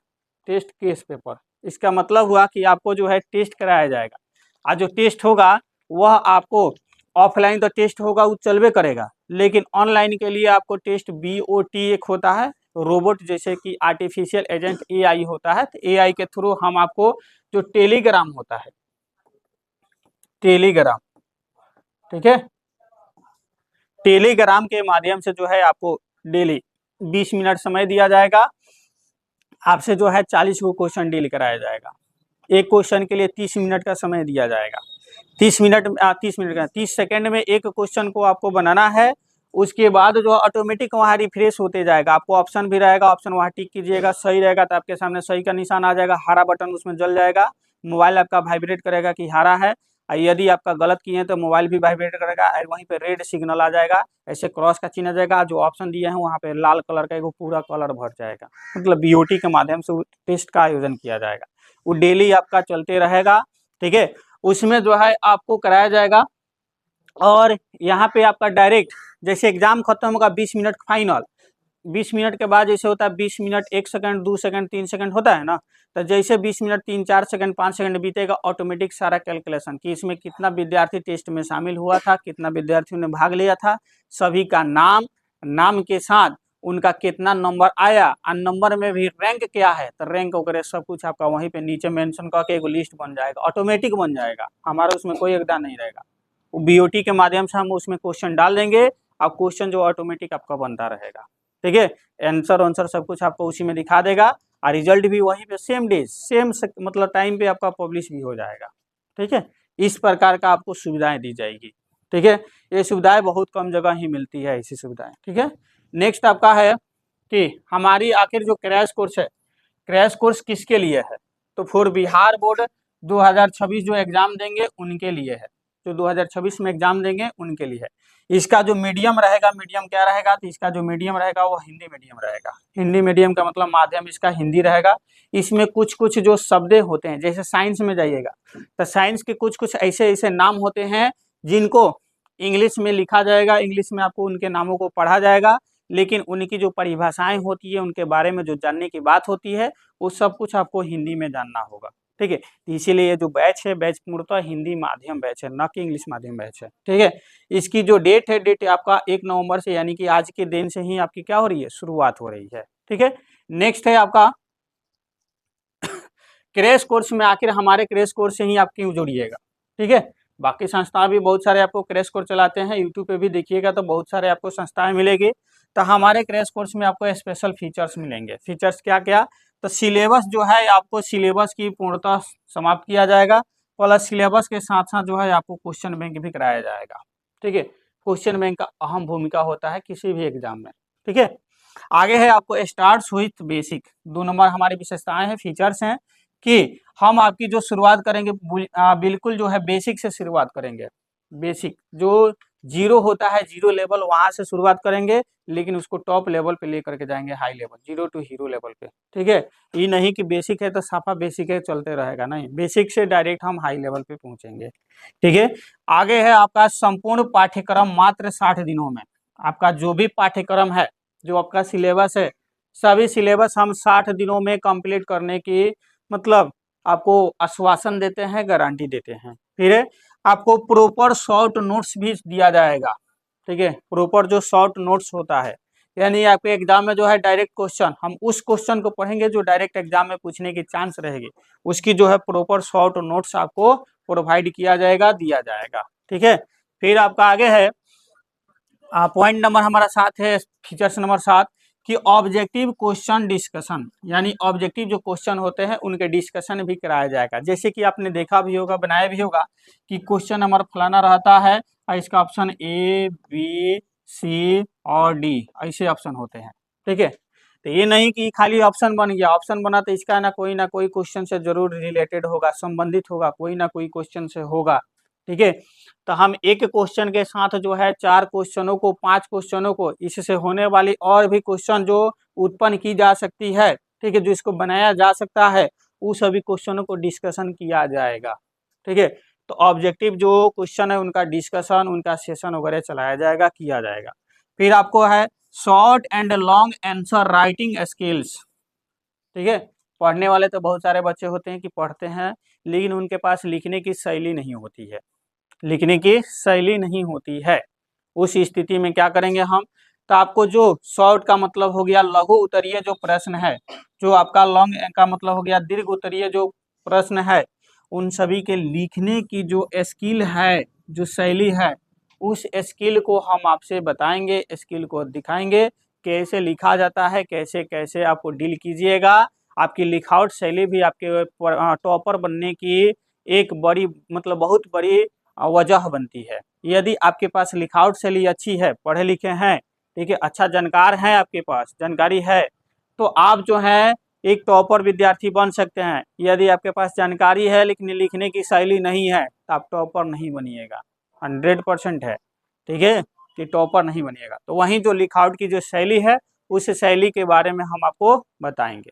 टेस्ट केस पेपर। इसका मतलब हुआ कि आपको जो है टेस्ट कराया जाएगा, और जो टेस्ट होगा वह आपको ऑफलाइन तो टेस्ट होगा वो चलबे करेगा, लेकिन ऑनलाइन के लिए आपको टेस्ट BOT एक होता है, रोबोट जैसे कि आर्टिफिशियल एजेंट AI होता है, तो AI के थ्रू हम आपको जो टेलीग्राम होता है, टेलीग्राम, ठीक है, टेलीग्राम के माध्यम से जो है आपको डेली 20 मिनट समय दिया जाएगा, आपसे जो है 40 को क्वेश्चन डील कराया जाएगा। एक क्वेश्चन के लिए 30 मिनट का समय दिया जाएगा। 30 सेकंड में एक क्वेश्चन को आपको बनाना है। उसके बाद जो ऑटोमेटिक वहाँ रिफ्रेश होते जाएगा, आपको ऑप्शन भी रहेगा, ऑप्शन वहाँ टिक कीजिएगा, सही रहेगा तो आपके सामने सही का निशान आ जाएगा, हरा बटन उसमें जल जाएगा, मोबाइल आपका वाइब्रेट करेगा कि हरा है, और यदि आपका गलत किए हैं तो मोबाइल भी वाइब्रेट करेगा, और वहीं पे रेड सिग्नल आ जाएगा, ऐसे क्रॉस का चिन्ह आ जाएगा, जो ऑप्शन दिए हैं वहाँ पे लाल कलर का एक पूरा कलर भर जाएगा, मतलब BOT के माध्यम से टेस्ट का आयोजन किया जाएगा। वो डेली आपका चलते रहेगा, ठीक है, उसमें जो है आपको कराया जाएगा। और यहाँ पे आपका डायरेक्ट जैसे एग्जाम खत्म होगा 20 मिनट फाइनल, 20 मिनट के बाद जैसे होता है 20 मिनट 1 सेकंड 2 सेकंड 3 सेकंड होता है ना, तो जैसे 20 मिनट 3 4 सेकंड 5 सेकंड बीतेगा, ऑटोमेटिक सारा कैलकुलेशन कि इसमें कितना विद्यार्थी टेस्ट में शामिल हुआ था, कितना विद्यार्थियों ने भाग लिया था, सभी का नाम के साथ उनका कितना नंबर आया, और नंबर में भी रैंक क्या है, तो रैंक वगैरह सब कुछ आपका वहीं पे नीचे मेंशन करके एक लिस्ट बन जाएगा, ऑटोमेटिक बन जाएगा, हमारा उसमें कोई योगदान नहीं रहेगा। BOT के माध्यम से हम उसमें क्वेश्चन डाल देंगे, अब क्वेश्चन जो ऑटोमेटिक आपका बनता रहेगा, ठीक है, आंसर सब कुछ आपको उसी में दिखा देगा, और रिजल्ट भी वहीं पे सेम डे सेम मतलब टाइम पे आपका पब्लिश भी हो जाएगा, ठीक है। इस प्रकार का आपको सुविधाएं दी जाएगी, ठीक है, ये सुविधाएं बहुत कम जगह ही मिलती है, ऐसी सुविधाएं, ठीक है। नेक्स्ट आपका है कि हमारी आखिर जो क्रैश कोर्स है, क्रैश कोर्स किसके लिए है, तो फॉर बिहार बोर्ड 2026 जो एग्जाम देंगे उनके लिए है, जो 2026 में एग्जाम देंगे उनके लिए है। इसका जो मीडियम रहेगा, मीडियम क्या रहेगा, तो इसका जो मीडियम रहेगा वो हिंदी मीडियम रहेगा। हिंदी मीडियम का मतलब माध्यम इसका हिंदी रहेगा। इसमें कुछ कुछ जो शब्द होते हैं, जैसे साइंस में जाइएगा तो साइंस के कुछ कुछ ऐसे ऐसे नाम होते हैं जिनको इंग्लिश में लिखा जाएगा, इंग्लिश में आपको उनके नामों को पढ़ा जाएगा, लेकिन उनकी जो परिभाषाएं होती है, उनके बारे में जो जानने की बात होती है, वो सब कुछ आपको हिंदी में जानना होगा, ठीक है। इसीलिए ये जो बैच है, बैच पूर्णतः हिंदी माध्यम बैच है, न कि इंग्लिश माध्यम बैच है, ठीक है। इसकी जो डेट है, डेट आपका 1 नवंबर से, यानी कि आज के दिन से ही आपकी क्या हो रही है, शुरुआत हो रही है, ठीक है। नेक्स्ट है आपका क्रैश कोर्स में, आखिर हमारे क्रैश कोर्स से ही आप क्यों जुड़िएगा, ठीक है। बाकी संस्थाएं भी बहुत सारे आपको क्रैश कोर्स चलाते हैं, यूट्यूब पे भी देखिएगा तो बहुत सारे आपको संस्थाएं मिलेगी, तो हमारे क्रैश कोर्स में आपको स्पेशल फीचर्स मिलेंगे। फीचर्स क्या क्या, तो सिलेबस जो है आपको सिलेबस की पूर्णतः समाप्त किया जाएगा, प्लस सिलेबस के साथ साथ जो है आपको क्वेश्चन बैंक भी कराया जाएगा, ठीक है। क्वेश्चन बैंक का अहम भूमिका होता है किसी भी एग्जाम में, ठीक है। आगे है आपको स्टार्ट्स विथ बेसिक, 2 नंबर हमारी विशेषताएं हैं, फीचर्स हैं कि हम आपकी जो शुरुआत करेंगे बिल्कुल जो है बेसिक से शुरुआत करेंगे। बेसिक जो जीरो होता है, जीरो लेवल वहां से शुरुआत करेंगे, लेकिन उसको टॉप लेवल पे लेकर के जाएंगे, high level, 0 to hero level पे, ठीक है। ये नहीं कि बेसिक है तो साफा बेसिक है चलते रहेगा, नहीं, बेसिक से डायरेक्ट हम हाई लेवल पे पहुंचेंगे, ठीक है। आगे है आपका संपूर्ण पाठ्यक्रम मात्र 60 दिनों में। आपका जो भी पाठ्यक्रम है, जो आपका सिलेबस है, सभी सिलेबस हम 60 दिनों में कंप्लीट करने की मतलब आपको आश्वासन देते हैं, गारंटी देते हैं। फिर आपको प्रॉपर शॉर्ट नोट्स भी दिया जाएगा, ठीक है। प्रॉपर जो शॉर्ट नोट्स होता है, यानी आपके एग्जाम में जो है डायरेक्ट क्वेश्चन, हम उस क्वेश्चन को पढ़ेंगे जो डायरेक्ट एग्जाम में पूछने की चांस रहेगी, उसकी जो है प्रॉपर शॉर्ट नोट्स आपको प्रोवाइड किया जाएगा, दिया जाएगा। ठीक है, फिर आपका आगे है पॉइंट नंबर हमारा 7 है, फीचर्स नंबर 7 कि ऑब्जेक्टिव क्वेश्चन डिस्कशन, यानी ऑब्जेक्टिव जो क्वेश्चन होते हैं उनके डिस्कशन भी कराया जाएगा। जैसे कि आपने देखा भी होगा, बनाया भी होगा कि क्वेश्चन नंबर फलाना रहता है और इसका ऑप्शन ए बी सी और डी ऐसे ऑप्शन होते हैं। ठीक है, तो ये नहीं कि खाली ऑप्शन बन गया, ऑप्शन बना तो इसका ना कोई क्वेश्चन से जरूर रिलेटेड होगा, संबंधित होगा, कोई ना कोई क्वेश्चन से होगा। ठीक है, तो हम एक क्वेश्चन के साथ जो है 4 क्वेश्चनों को, 5 क्वेश्चनों को, इससे होने वाली और भी क्वेश्चन जो उत्पन्न की जा सकती है, ठीक है, जो इसको बनाया जा सकता है, उस सभी क्वेश्चनों को डिस्कशन किया जाएगा। ठीक है, तो ऑब्जेक्टिव जो क्वेश्चन है उनका डिस्कशन, उनका सेशन वगैरह चलाया जाएगा, किया जाएगा। फिर आपको है short and long answer writing skills. ठीक है, पढ़ने वाले तो बहुत सारे बच्चे होते हैं कि पढ़ते हैं लेकिन उनके पास लिखने की शैली नहीं होती है, लिखने की शैली नहीं होती है। उस स्थिति में क्या करेंगे हम, तो आपको जो शॉर्ट का मतलब हो गया लघु उत्तरीय जो प्रश्न है, जो आपका लॉन्ग का मतलब हो गया दीर्घ उत्तरीय जो प्रश्न है, उन सभी के लिखने की जो स्किल है, जो शैली है, उस स्किल को हम आपसे बताएंगे, स्किल को दिखाएंगे कैसे लिखा जाता है, कैसे कैसे आपको डील कीजिएगा। आपकी लिखावट शैली भी आपके टॉपर बनने की एक बड़ी मतलब बहुत बड़ी वजह बनती है। यदि आपके पास लिखावट शैली अच्छी है, पढ़े लिखे हैं, ठीक है, अच्छा जानकार है, आपके पास जानकारी है, तो आप जो है एक टॉपर विद्यार्थी बन सकते हैं। यदि आपके पास जानकारी है लेकिन लिखने की शैली नहीं है तो आप टॉपर नहीं बनिएगा, 100% है। ठीक है, कि टॉपर नहीं बनिएगा। तो वहीं जो लिखावट की जो शैली है उस शैली के बारे में हम आपको बताएंगे।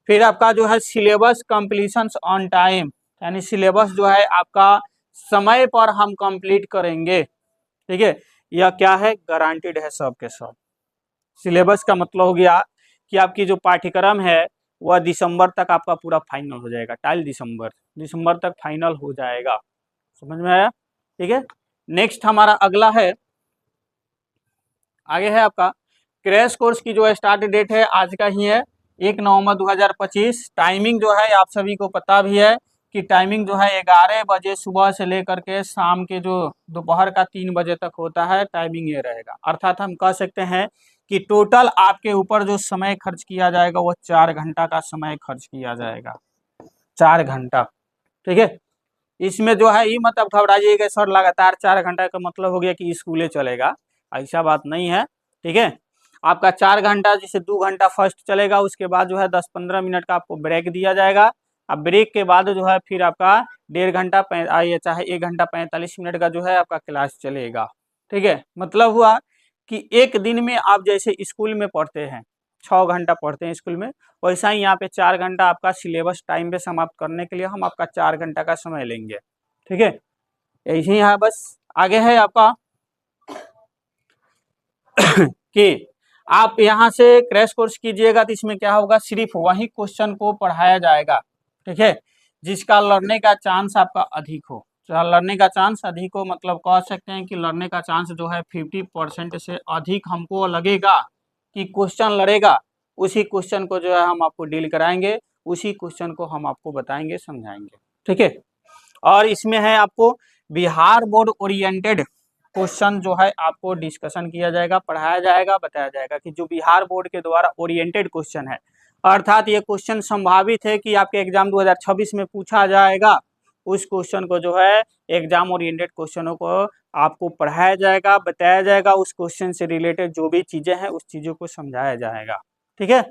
फिर आपका जो है सिलेबस कंप्लीशन ऑन टाइम, यानी सिलेबस जो है आपका समय पर हम कंप्लीट करेंगे। ठीक है, यह क्या है, गारंटीड है सब के सब। सिलेबस का मतलब हो गया कि आपकी जो पाठ्यक्रम है वह दिसंबर तक आपका पूरा फाइनल हो जाएगा, टाइल दिसंबर तक फाइनल हो जाएगा। समझ में आया? ठीक है, नेक्स्ट हमारा अगला है, आगे है आपका क्रैश कोर्स की जो स्टार्ट डेट है आज का ही है, 1 नवंबर 2025। टाइमिंग जो है आप सभी को पता भी है कि टाइमिंग जो है 11 बजे सुबह से लेकर के शाम के जो दोपहर का 3 बजे तक होता है, टाइमिंग ये रहेगा। अर्थात हम कह सकते हैं कि टोटल आपके ऊपर जो समय खर्च किया जाएगा वो 4 घंटा का समय खर्च किया जाएगा, 4 घंटा। ठीक है, इसमें जो है ये मत अब घबराइएगा सर लगातार 4 घंटा का मतलब हो गया कि स्कूले चलेगा, ऐसा बात नहीं है। ठीक है, आपका 4 घंटा जैसे 2 घंटा फर्स्ट चलेगा, उसके बाद जो है 10-15 मिनट का आपको ब्रेक दिया जाएगा। अब ब्रेक के बाद जो है फिर आपका 1.5 घंटा चाहे 1 घंटा 45 मिनट का जो है आपका क्लास चलेगा। ठीक है, मतलब हुआ कि एक दिन में आप जैसे स्कूल में पढ़ते हैं 6 घंटा पढ़ते हैं स्कूल में, वैसा ही यहाँ पे 4 घंटा आपका सिलेबस टाइम पे समाप्त करने के लिए हम आपका 4 घंटा का समय लेंगे। ठीक है, यही है बस। आगे है आपका कि आप यहाँ से क्रैश कोर्स कीजिएगा तो इसमें क्या होगा, सिर्फ वही क्वेश्चन को पढ़ाया जाएगा। ठीक है, जिसका लड़ने का चांस आपका अधिक हो, लड़ने का चांस अधिक हो मतलब कह सकते हैं कि लड़ने का चांस जो है 50% से अधिक हमको लगेगा कि क्वेश्चन लड़ेगा, उसी क्वेश्चन को जो है हम आपको डील कराएंगे, उसी क्वेश्चन को हम आपको बताएंगे, समझाएंगे। ठीक है, और इसमें है आपको बिहार बोर्ड ओरिएंटेड क्वेश्चन जो है आपको डिस्कशन किया जाएगा, पढ़ाया जाएगा, बताया जाएगा कि जो बिहार बोर्ड के द्वारा ओरिएंटेड क्वेश्चन है, अर्थात ये क्वेश्चन संभावित है कि आपके एग्जाम 2026 में पूछा जाएगा, उस क्वेश्चन को जो है एग्जाम ओरिएंटेड क्वेश्चनों को आपको पढ़ाया जाएगा, बताया जाएगा, उस क्वेश्चन से रिलेटेड जो भी चीजें हैं उस चीजों को समझाया जाएगा। ठीक है,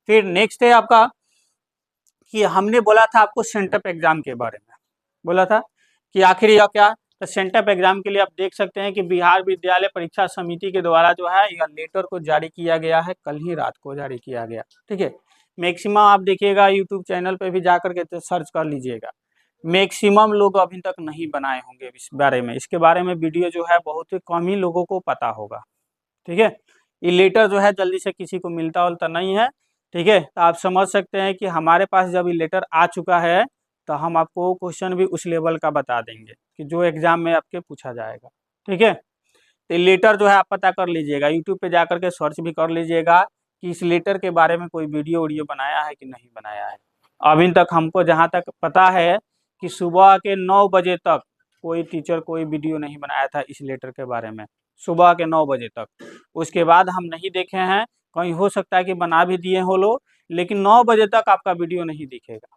फिर नेक्स्ट है आपका कि हमने बोला था आपको सेंटअप एग्जाम के बारे में, बोला था कि आखिर यह क्या, तो सेंटअप एग्जाम के लिए आप देख सकते हैं कि बिहार विद्यालय परीक्षा समिति के द्वारा जो है यह लेटर को जारी किया गया है, कल ही रात को जारी किया गया। ठीक है, मैक्सिमम आप देखिएगा यूट्यूब चैनल पे भी जाकर के सर्च कर लीजिएगा, मैक्सिमम लोग अभी तक नहीं बनाए होंगे इस बारे में, इसके बारे में वीडियो जो है बहुत ही कम ही लोगों को पता होगा। ठीक है, ये लेटर जो है जल्दी से किसी को मिलता उलता नहीं है। ठीक है, तो आप समझ सकते हैं कि हमारे पास जब ये लेटर आ चुका है तो हम आपको क्वेश्चन भी उस लेवल का बता देंगे कि जो एग्जाम में आपके पूछा जाएगा। ठीक है, तो लेटर जो है आप पता कर लीजिएगा, यूट्यूब पे जा करके सर्च भी कर लीजिएगा कि इस लेटर के बारे में कोई वीडियो वीडियो बनाया है कि नहीं बनाया है। अभी तक हमको जहाँ तक पता है कि सुबह के 9 बजे तक कोई टीचर कोई वीडियो नहीं बनाया था इस लेटर के बारे में, सुबह के 9 बजे तक। उसके बाद हम नहीं देखे हैं, कहीं हो सकता है कि बना भी दिए हो लोग, लेकिन 9 बजे तक आपका वीडियो नहीं दिखेगा,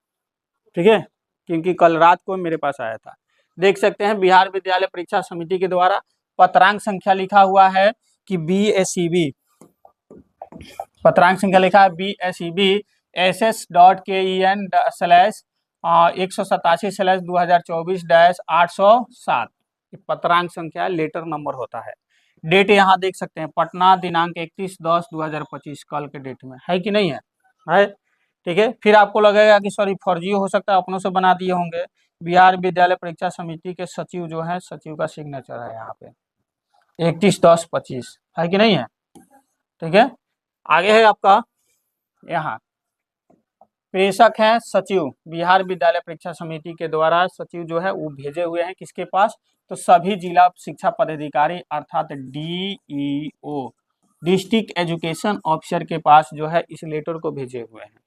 ठीक है, क्योंकि कल रात को मेरे पास आया था। देख सकते हैं बिहार विद्यालय परीक्षा समिति के द्वारा पत्रांक संख्या लिखा हुआ है कि BSEB, पत्रांक संख्या लिखा है BSEB SS.KEN/187/2024-807 पत्रांक संख्या लेटर नंबर होता है। डेट यहाँ देख सकते हैं, पटना, दिनांक 31/10/2025, कल के डेट में है कि नहीं है, ठीक है। फिर आपको लगेगा कि सॉरी फर्जी हो सकता है, अपनों से बना दिए होंगे। बिहार विद्यालय परीक्षा समिति के सचिव जो है, सचिव का सिग्नेचर है यहाँ पे 31/10/25, है कि नहीं है, ठीक है। आगे है आपका यहाँ प्रेषक है सचिव, बिहार विद्यालय परीक्षा समिति के द्वारा सचिव जो है वो भेजे हुए हैं किसके पास, तो सभी जिला शिक्षा पदाधिकारी अर्थात DEO, डिस्ट्रिक्ट एजुकेशन ऑफिसर के पास जो है इस लेटर को भेजे हुए हैं।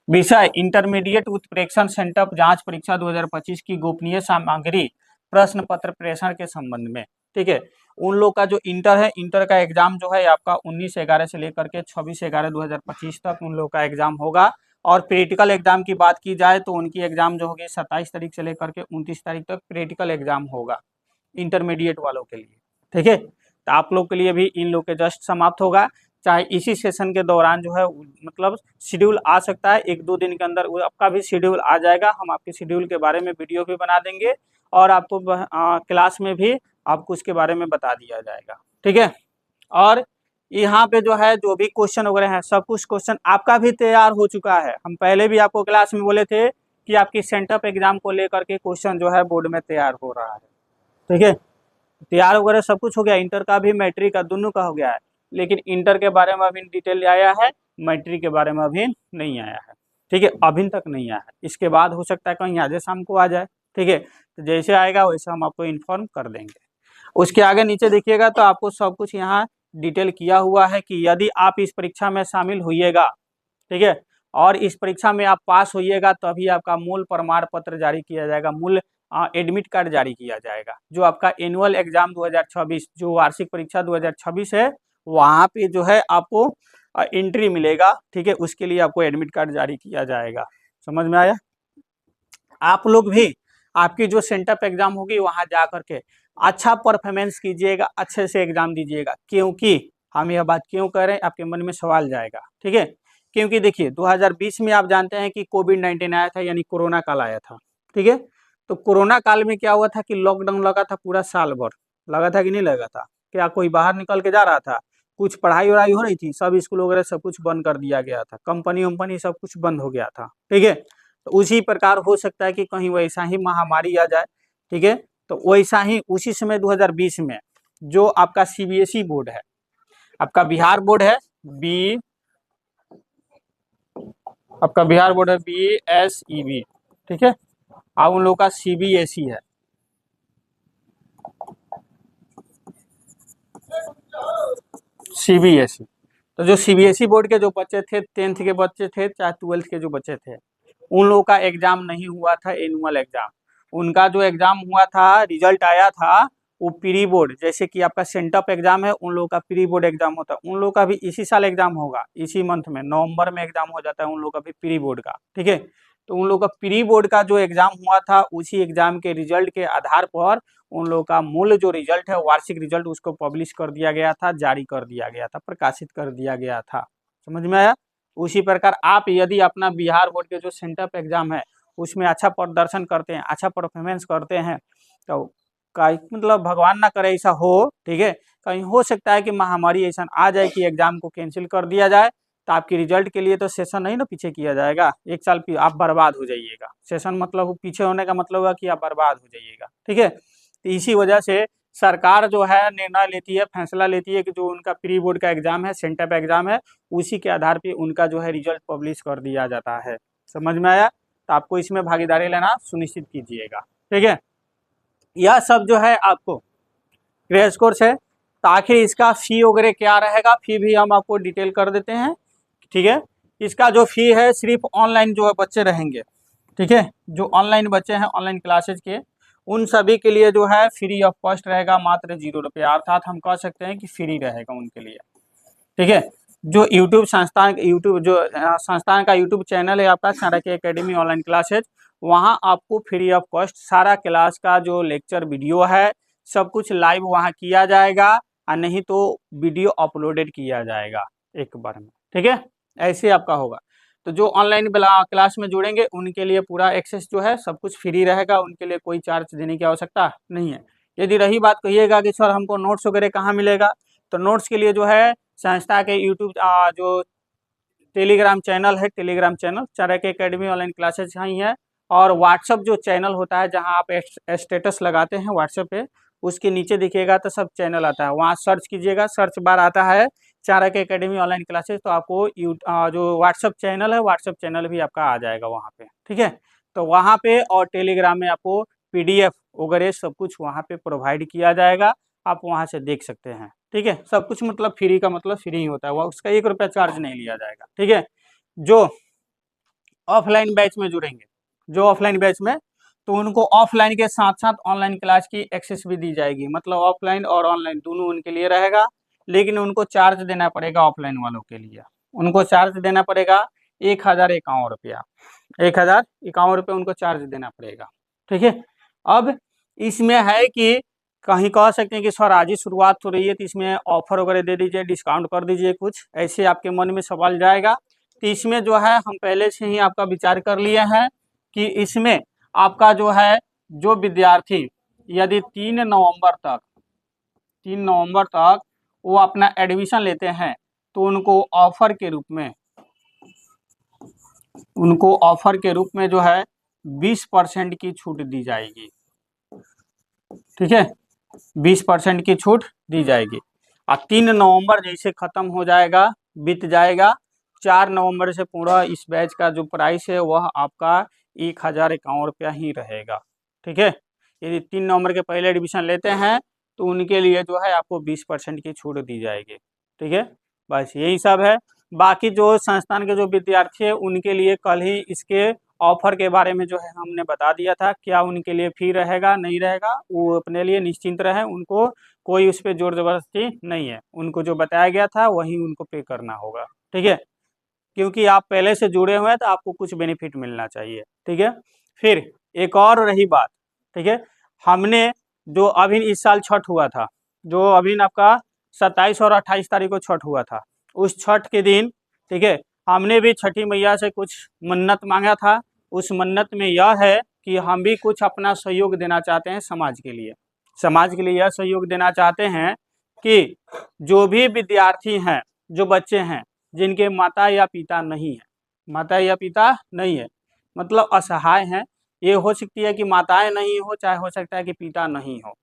विषय इंटरमीडिएट उत्प्रेक्षण सेंटर जांच परीक्षा 2025 की गोपनीय सामग्री प्रश्न पत्र प्रेषण के संबंध में, ठीक है। उन लोग का जो इंटर है, इंटर का एग्जाम जो है आपका 19/11 से लेकर के 26/11/2025 तक उन लोग का एग्जाम होगा। और प्रैक्टिकल एग्जाम की बात की जाए तो उनकी एग्जाम जो होगी 27 तारीख से लेकर के 29 तारीख तक प्रैक्टिकल एग्जाम होगा इंटरमीडिएट वालों के लिए, ठीक है। तो आप लोग के लिए भी इन लोग के जस्ट समाप्त होगा, चाहे इसी सेशन के दौरान जो है मतलब शेड्यूल आ सकता है, 1-2 दिन के अंदर आपका भी शेड्यूल आ जाएगा। हम आपके शेड्यूल के बारे में वीडियो भी बना देंगे और आपको क्लास में भी आपको उसके बारे में बता दिया जाएगा, ठीक है। और यहाँ पे जो है जो भी क्वेश्चन वगैरह है सब कुछ क्वेश्चन आपका भी तैयार हो चुका है। हम पहले भी आपको क्लास में बोले थे कि आपकी सेंटअप एग्जाम को लेकर के क्वेश्चन जो है बोर्ड में तैयार हो रहा है, ठीक है। तैयार वगैरह सब कुछ हो गया, इंटर का भी मैट्रिक का दोनों का हो गया है, लेकिन इंटर के बारे में अभी डिटेल आया है, मैट्रिक के बारे में अभी नहीं आया है, ठीक है, अभी तक नहीं आया है। इसके बाद हो सकता है कहीं आज शाम को आ जाए, ठीक है। तो जैसे आएगा वैसे हम आपको इन्फॉर्म कर देंगे। उसके आगे नीचे देखिएगा तो आपको सब कुछ यहाँ डिटेल किया हुआ है कि यदि आप इस परीक्षा में शामिल होइएगा, ठीक है, और इस परीक्षा में आप पास होइएगा तभी आपका मूल प्रमाण पत्र जारी किया जाएगा, मूल एडमिट कार्ड जारी किया जाएगा। जो आपका एनुअल एग्जाम 2026 जो वार्षिक परीक्षा 2026 है वहाँ पे जो है आपको एंट्री मिलेगा, ठीक है, उसके लिए आपको एडमिट कार्ड जारी किया जाएगा। समझ में आया? आप लोग भी आपकी जो सेंटअप एग्जाम होगी वहाँ जा करके अच्छा परफॉर्मेंस कीजिएगा, अच्छे से एग्जाम दीजिएगा। क्योंकि हम यह बात क्यों कह रहे हैं, आपके मन में सवाल जाएगा, ठीक है। क्योंकि देखिए 2020 में आप जानते हैं कि कोविड-19 आया था, यानी कोरोना काल आया था, ठीक है। तो कोरोना काल में क्या हुआ था कि लॉकडाउन लगा था, पूरा साल भर लगा था कि नहीं लगा था? क्या कोई बाहर निकल के जा रहा था? कुछ पढ़ाई वढ़ाई हो रही थी, सब स्कूल वगैरह सब कुछ बंद कर दिया गया था, कंपनी वंपनी सब कुछ बंद हो गया था, ठीक है। तो उसी प्रकार हो सकता है कि कहीं वैसा ही महामारी आ जाए, ठीक है। तो वैसा ही उसी समय 2020 में जो आपका CBSE बोर्ड है, आपका बिहार बोर्ड है आपका बिहार बोर्ड है BSEB, ठीक है, और उन लोगों का CBSE है, CBSE। तो जो CBSE बोर्ड के जो बच्चे थे, 10th के बच्चे थे चाहे 12th के जो बच्चे थे, उन लोगों का एग्जाम नहीं हुआ था एनुअल एग्जाम। उनका जो एग्जाम हुआ था, रिजल्ट आया था, वो प्री बोर्ड, जैसे कि आपका सेंटअप एग्जाम है उन लोगों का प्री बोर्ड एग्जाम होता है, उन लोगों का भी इसी साल एग्जाम होगा, इसी मंथ में नवंबर में एग्जाम हो जाता है उन लोगों का भी प्री बोर्ड का, ठीक है। तो उन लोगों का प्री बोर्ड का जो एग्जाम हुआ था उसी एग्जाम के रिजल्ट के आधार पर उन लोगों का मूल जो रिजल्ट है वार्षिक रिजल्ट उसको पब्लिश कर दिया गया था, जारी कर दिया गया था, प्रकाशित कर दिया गया था। समझ में आया? उसी प्रकार आप यदि अपना बिहार बोर्ड के जो सेंटअप एग्जाम है उसमें अच्छा प्रदर्शन करते हैं, अच्छा परफॉर्मेंस करते हैं, तो कहीं मतलब भगवान ना करे ऐसा हो, ठीक है, कहीं हो सकता है कि महामारी ऐसा आ जाए कि एग्जाम को कैंसिल कर दिया जाए, तो आपकी रिजल्ट के लिए तो सेशन नहीं ना पीछे किया जाएगा, 1 साल आप बर्बाद हो जाइएगा। सेशन मतलब पीछे होने का मतलब है कि आप बर्बाद हो जाइएगा, ठीक है। तो इसी वजह से सरकार जो है निर्णय लेती है, फैसला लेती है कि जो उनका प्री बोर्ड का एग्जाम है, सेंटअप एग्जाम है, उसी के आधार पे उनका जो है रिजल्ट पब्लिश कर दिया जाता है। समझ में आया? तो आपको इसमें भागीदारी लेना सुनिश्चित कीजिएगा, ठीक है। यह सब जो है आपको क्रैश कोर्स है, तो आखिर इसका फ़ी वगैरह क्या रहेगा, फ़ी भी हम आपको डिटेल कर देते हैं, ठीक है। इसका जो फ़ी है सिर्फ ऑनलाइन जो है बच्चे रहेंगे, ठीक है, जो ऑनलाइन बच्चे हैं ऑनलाइन क्लासेज के, उन सभी के लिए जो है फ्री ऑफ कॉस्ट रहेगा, मात्र 0 रुपया, अर्थात हम कह सकते हैं कि फ्री रहेगा उनके लिए, ठीक है। जो यूट्यूब संस्थान का यूट्यूब चैनल है आपका चाणक्य एकेडमी ऑनलाइन क्लासेज, वहाँ आपको फ्री ऑफ कॉस्ट सारा क्लास का जो लेक्चर वीडियो है सब कुछ लाइव वहाँ किया जाएगा, और नहीं तो वीडियो अपलोडेड किया जाएगा एक बार में, ठीक है। ऐसे आपका होगा। तो जो ऑनलाइन क्लास में जुड़ेंगे उनके लिए पूरा एक्सेस जो है सब कुछ फ्री रहेगा, उनके लिए कोई चार्ज देने की आवश्यकता नहीं है। यदि रही बात कहिएगा कि सर हमको नोट्स वगैरह कहाँ मिलेगा, तो नोट्स के लिए जो है संस्था के यूट्यूब जो टेलीग्राम चैनल है, Telegram channel Chanakya academy online classes ही है, और व्हाट्सअप जो चैनल होता है जहां आप स्टेटस लगाते हैं व्हाट्सएप पे, उसके नीचे दिखेगा तो सब चैनल आता है, वहां सर्च कीजिएगा, सर्च बार आता है चाणक्य एकेडमी ऑनलाइन क्लासेज, तो आपको जो व्हाट्सअप चैनल है व्हाट्सअप चैनल भी आपका आ जाएगा वहाँ पे, ठीक है। तो वहाँ पे और टेलीग्राम में आपको PDF वगैरह सब कुछ वहाँ पे प्रोवाइड किया जाएगा, आप वहाँ से देख सकते हैं, ठीक है। सब कुछ मतलब फ्री का मतलब फ्री ही होता है, वह उसका 1 रुपया चार्ज नहीं लिया जाएगा, ठीक है। जो ऑफलाइन बैच में जुड़ेंगे, जो ऑफलाइन बैच में, तो उनको ऑफलाइन के साथ साथ ऑनलाइन क्लास की एक्सेस भी दी जाएगी, मतलब ऑफलाइन और ऑनलाइन दोनों उनके लिए रहेगा, लेकिन उनको चार्ज देना पड़ेगा ऑफलाइन वालों के लिए, उनको चार्ज देना पड़ेगा 1051 रुपया, 1051 रुपये उनको चार्ज देना पड़ेगा, ठीक है। अब इसमें है कि कहीं कह सकते हैं कि सर आज ही शुरुआत हो रही है तो इसमें ऑफर वगैरह दे दीजिए, डिस्काउंट कर दीजिए, कुछ ऐसे आपके मन में सवाल जाएगा। तो इसमें जो है हम पहले से ही आपका विचार कर लिए हैं कि इसमें आपका जो है जो विद्यार्थी यदि 3 नवंबर तक वो अपना एडमिशन लेते हैं तो उनको ऑफर के रूप में जो है 20% की छूट दी जाएगी, ठीक है, 20% की छूट दी जाएगी। और 3 नवंबर जैसे खत्म हो जाएगा, बीत जाएगा, 4 नवंबर से पूरा इस बैच का जो प्राइस है वह आपका 1051 रुपया ही रहेगा, ठीक है। यदि 3 नवंबर के पहले एडमिशन लेते हैं तो उनके लिए जो है आपको 20% की छूट दी जाएगी, ठीक है। बस यही सब है। बाकी जो संस्थान के जो विद्यार्थी है उनके लिए कल ही इसके ऑफर के बारे में जो है हमने बता दिया था, क्या उनके लिए फी रहेगा नहीं रहेगा, वो अपने लिए निश्चिंत रहे, उनको कोई उस पर जोर जबरदस्ती नहीं है, उनको जो बताया गया था वही उनको पे करना होगा, ठीक है। क्योंकि आप पहले से जुड़े हुए हैं तो आपको कुछ बेनिफिट मिलना चाहिए, ठीक है। फिर एक और रही बात, ठीक है, हमने जो अभी इस साल छठ हुआ था, जो अभी आपका 27 और 28 तारीख को छठ हुआ था, उस छठ के दिन, ठीक है, हमने भी छठी मैया से कुछ मन्नत मांगा था। उस मन्नत में यह है कि हम भी कुछ अपना सहयोग देना चाहते हैं समाज के लिए, समाज के लिए यह सहयोग देना चाहते हैं कि जो भी विद्यार्थी हैं, जो बच्चे हैं जिनके माता या पिता नहीं है, माता या पिता नहीं है मतलब असहाय हैं, ये हो सकती है कि माताएं नहीं हो, चाहे हो सकता है कि पिता नहीं हो,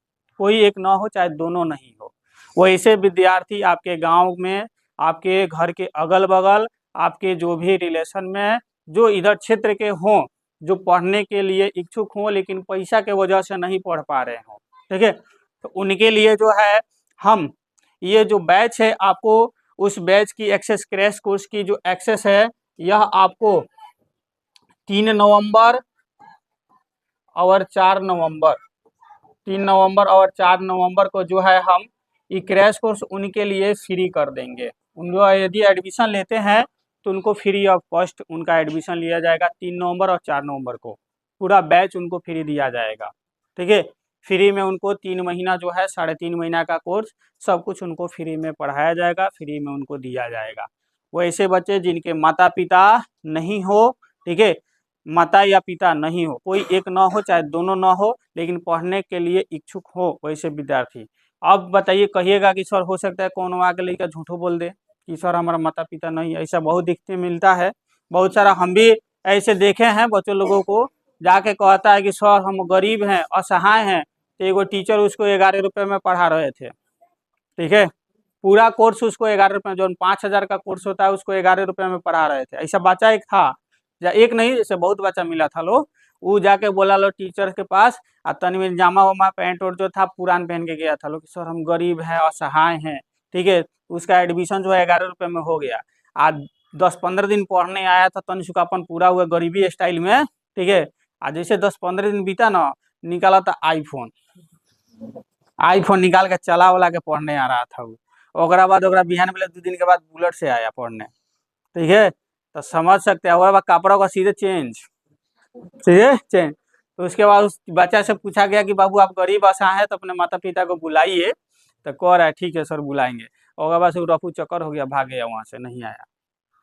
कोई एक ना हो, चाहे दोनों नहीं हो, वो ऐसे विद्यार्थी आपके गांव में, आपके घर के अगल बगल, आपके जो भी रिलेशन में, जो इधर क्षेत्र के हों, जो पढ़ने के लिए इच्छुक हों लेकिन पैसा के वजह से नहीं पढ़ पा रहे हों, ठीक है, तो उनके लिए जो है हम ये जो बैच है, आपको उस बैच की एक्सेस, क्रैश कोर्स की जो एक्सेस है, यह आपको 3 नवंबर और 4 नवंबर 3 नवंबर और 4 नवंबर को जो है हम ये क्रैश कोर्स उनके लिए फ्री कर देंगे। उनको यदि एडमिशन लेते हैं तो उनको फ्री ऑफ कॉस्ट उनका एडमिशन लिया जाएगा 3 नवंबर और 4 नवंबर को, पूरा बैच उनको फ्री दिया जाएगा, ठीक है। फ्री में उनको 3 महीना जो है 3.5 महीना का कोर्स सब कुछ उनको फ्री में पढ़ाया जाएगा, फ्री में उनको दिया जाएगा। वो ऐसे बच्चे जिनके माता पिता नहीं हो, ठीक है, माता या पिता नहीं हो, कोई एक ना हो चाहे दोनों ना हो, लेकिन पढ़ने के लिए इच्छुक हो वैसे विद्यार्थी। अब बताइए, कहिएगा कि सर हो सकता है कौन आगे लेकर झूठो बोल दे कि सर हमारा माता पिता नहीं, ऐसा बहुत दिखते मिलता है, बहुत सारा हम भी ऐसे देखे हैं बच्चों लोगों को, जाके कहता है कि सर हम गरीब हैं, असहाय हैं, तो एगो टीचर उसको 11 रुपये में पढ़ा रहे थे, ठीक है, पूरा कोर्स उसको 11 रुपये, जो 5,000 का कोर्स होता है उसको 11 रुपये में पढ़ा रहे थे। ऐसा बच्चा एक था, या एक नहीं, जैसे बहुत बच्चा मिला था लोग, वो जाके बोला लो टीचर के पास, और तनवीर जामा वामा पैंट और जो था पुरान पहन के गया था लो कि सर हम गरीब हैं असहाय हैं, ठीक है। उसका एडमिशन जो है 11 रुपये में हो गया। आज 10-15 दिन पढ़ने आया था तनसुखापन पूरा हुआ गरीबी स्टाइल में, ठीक है। आज जैसे 10-15 दिन बीता ना, निकाला था आईफोन, आईफोन निकाल के चला वाला के पढ़ने आ रहा था वो। ओकरा बाद ओकरा बिहान में 2 दिन के बाद बुलेट से आया पढ़ने, ठीक है। तो समझ सकते हैं, ओकरा बाद कपड़ा का सीधे चेंज, ठीक है चेंज। तो उसके बाद उस बच्चा से पूछा गया कि बाबू आप गरीब असहाय है तो अपने माता पिता को बुलाइए, तो कह रहा है ठीक है सर बुलाएंगे। ओकरा बाद से रफू चक्कर हो गया, भाग गया वहाँ से, नहीं आया,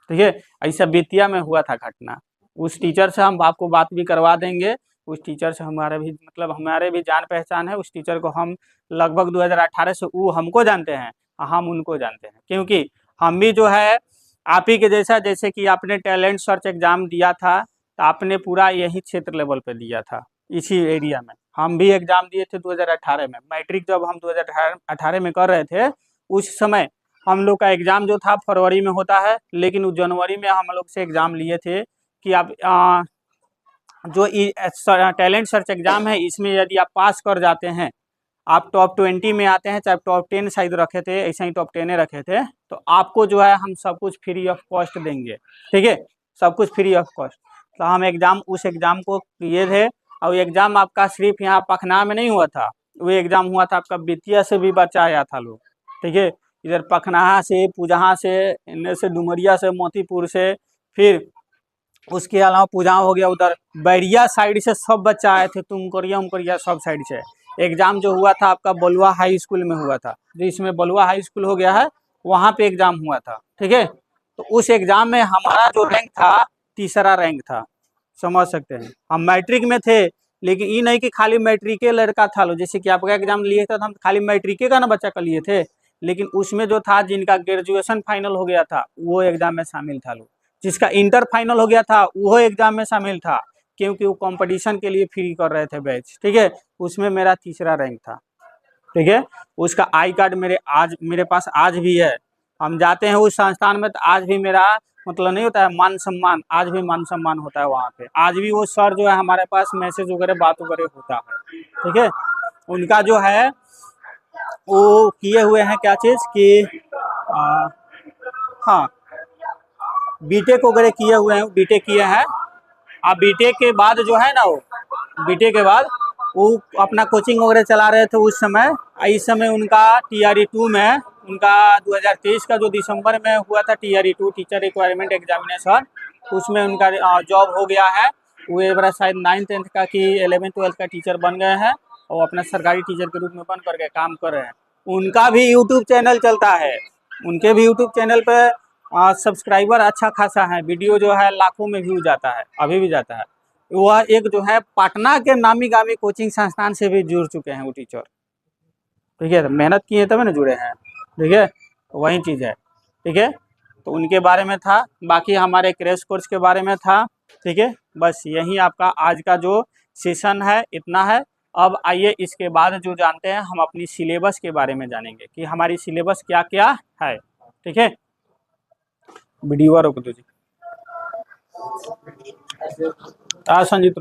ठीक है। ऐसा बेतिया में हुआ था घटना। उस टीचर से हम आपको बात भी करवा देंगे। उस टीचर से हमारे भी मतलब हमारे भी जान पहचान है। उस टीचर को हम लगभग 2018 से वो हमको जानते हैं, हम उनको जानते हैं, क्योंकि हम भी जो है आप ही के जैसा, जैसे कि आपने टैलेंट सर्च एग्जाम दिया था तो आपने पूरा यही क्षेत्र लेवल पे दिया था, इसी एरिया में हम भी एग्जाम दिए थे 2018 में। मैट्रिक जब हम 2018 में कर रहे थे, उस समय हम लोग का एग्जाम जो था फरवरी में होता है, लेकिन उस जनवरी में हम लोग से एग्जाम लिए थे कि आप जो टैलेंट सर्च एग्जाम है इसमें यदि आप पास कर जाते हैं, आप टॉप 20 में आते हैं, चाहे टॉप 10 शायद रखे थे, ऐसा ही टॉप 10 रखे थे, तो आपको जो है हम सब कुछ फ्री ऑफ कॉस्ट देंगे, ठीक है, सब कुछ फ्री ऑफ कॉस्ट। तो हम एग्जाम उस एग्जाम को किए थे, और एग्जाम आपका सिर्फ यहाँ पखना में नहीं हुआ था, वो एग्जाम हुआ था आपका बेतिया से भी बच्चा आया था लोग, ठीक है। इधर पखनाहा से, पूजहा से, इन्हें से डुमरिया से, मोतीपुर से, फिर उसके अलावा पूजा हो गया, उधर बैरिया साइड से सब बच्चा आए थे, तुमकरिया उमकरिया सब साइड से। एग्जाम जो हुआ था आपका बलुआ हाई स्कूल में हुआ था, जो इसमें बलुआ हाई स्कूल हो गया है, वहाँ पे एग्जाम हुआ था, ठीक है। तो उस एग्जाम में हमारा जो रैंक था, तीसरा रैंक था, समझ सकते हैं। हम मैट्रिक में थे, लेकिन ये नहीं कि खाली मैट्रिक के लड़का था लो, जैसे कि आपका एग्जाम लिए थे तो हम खाली मैट्रिक का ना बच्चा का लिए थे, लेकिन उसमें जो था जिनका ग्रेजुएशन फाइनल हो गया था वो एग्जाम में शामिल था लोग, जिसका इंटर फाइनल हो गया था वो एग्जाम में शामिल था, क्योंकि वो कंपटीशन के लिए फ्री कर रहे थे बैच, ठीक है। उसमें मेरा तीसरा रैंक था, ठीक है। उसका आई कार्ड मेरे पास आज भी है। हम जाते हैं उस संस्थान में तो आज भी मेरा मतलब नहीं होता है मान सम्मान, आज भी मान सम्मान होता है वहाँ पे, आज भी वो सर जो है हमारे पास मैसेज वगैरह बात वगैरह होता है, ठीक है। उनका जो है वो किए हुए हैं क्या चीज़ कि हाँ बीटेक वगैरह किए हुए हैं, बीटेक किए हैं। अब बीटेक के बाद जो है ना, वो बीटेक के बाद वो अपना कोचिंग वगैरह चला रहे थे उस समय। इस समय उनका TRE 2 में उनका 2023 का जो दिसंबर में हुआ था TRE 2 टीचर रिक्वायरमेंट एग्जामिनेशन, उसमें उनका जॉब हो गया है। वो एक बार शायद 9th-10th का कि 11th-12th का टीचर बन गए हैं, और अपना सरकारी टीचर के रूप में बन करके काम कर रहे हैं। उनका भी यूट्यूब चैनल चलता है, उनके भी यूट्यूब चैनल पर सब्सक्राइबर अच्छा खासा है, वीडियो जो है लाखों में व्यू जाता है, अभी भी जाता है। वह एक जो है पटना के नामी गामी कोचिंग संस्थान से भी जुड़ चुके हैं वो टीचर, ठीक है। मेहनत किए तब ना जुड़े हैं, ठीक है, वही चीज़ है, ठीक है। तो उनके बारे में था, बाकी हमारे क्रैश कोर्स के बारे में था, ठीक है। बस यही आपका आज का जो सेशन है इतना है। अब आइए इसके बाद जो जानते हैं हम अपनी सिलेबस के बारे में जानेंगे कि हमारी सिलेबस क्या क्या है, ठीक है। वीडियो रोक दो जी। संजीत।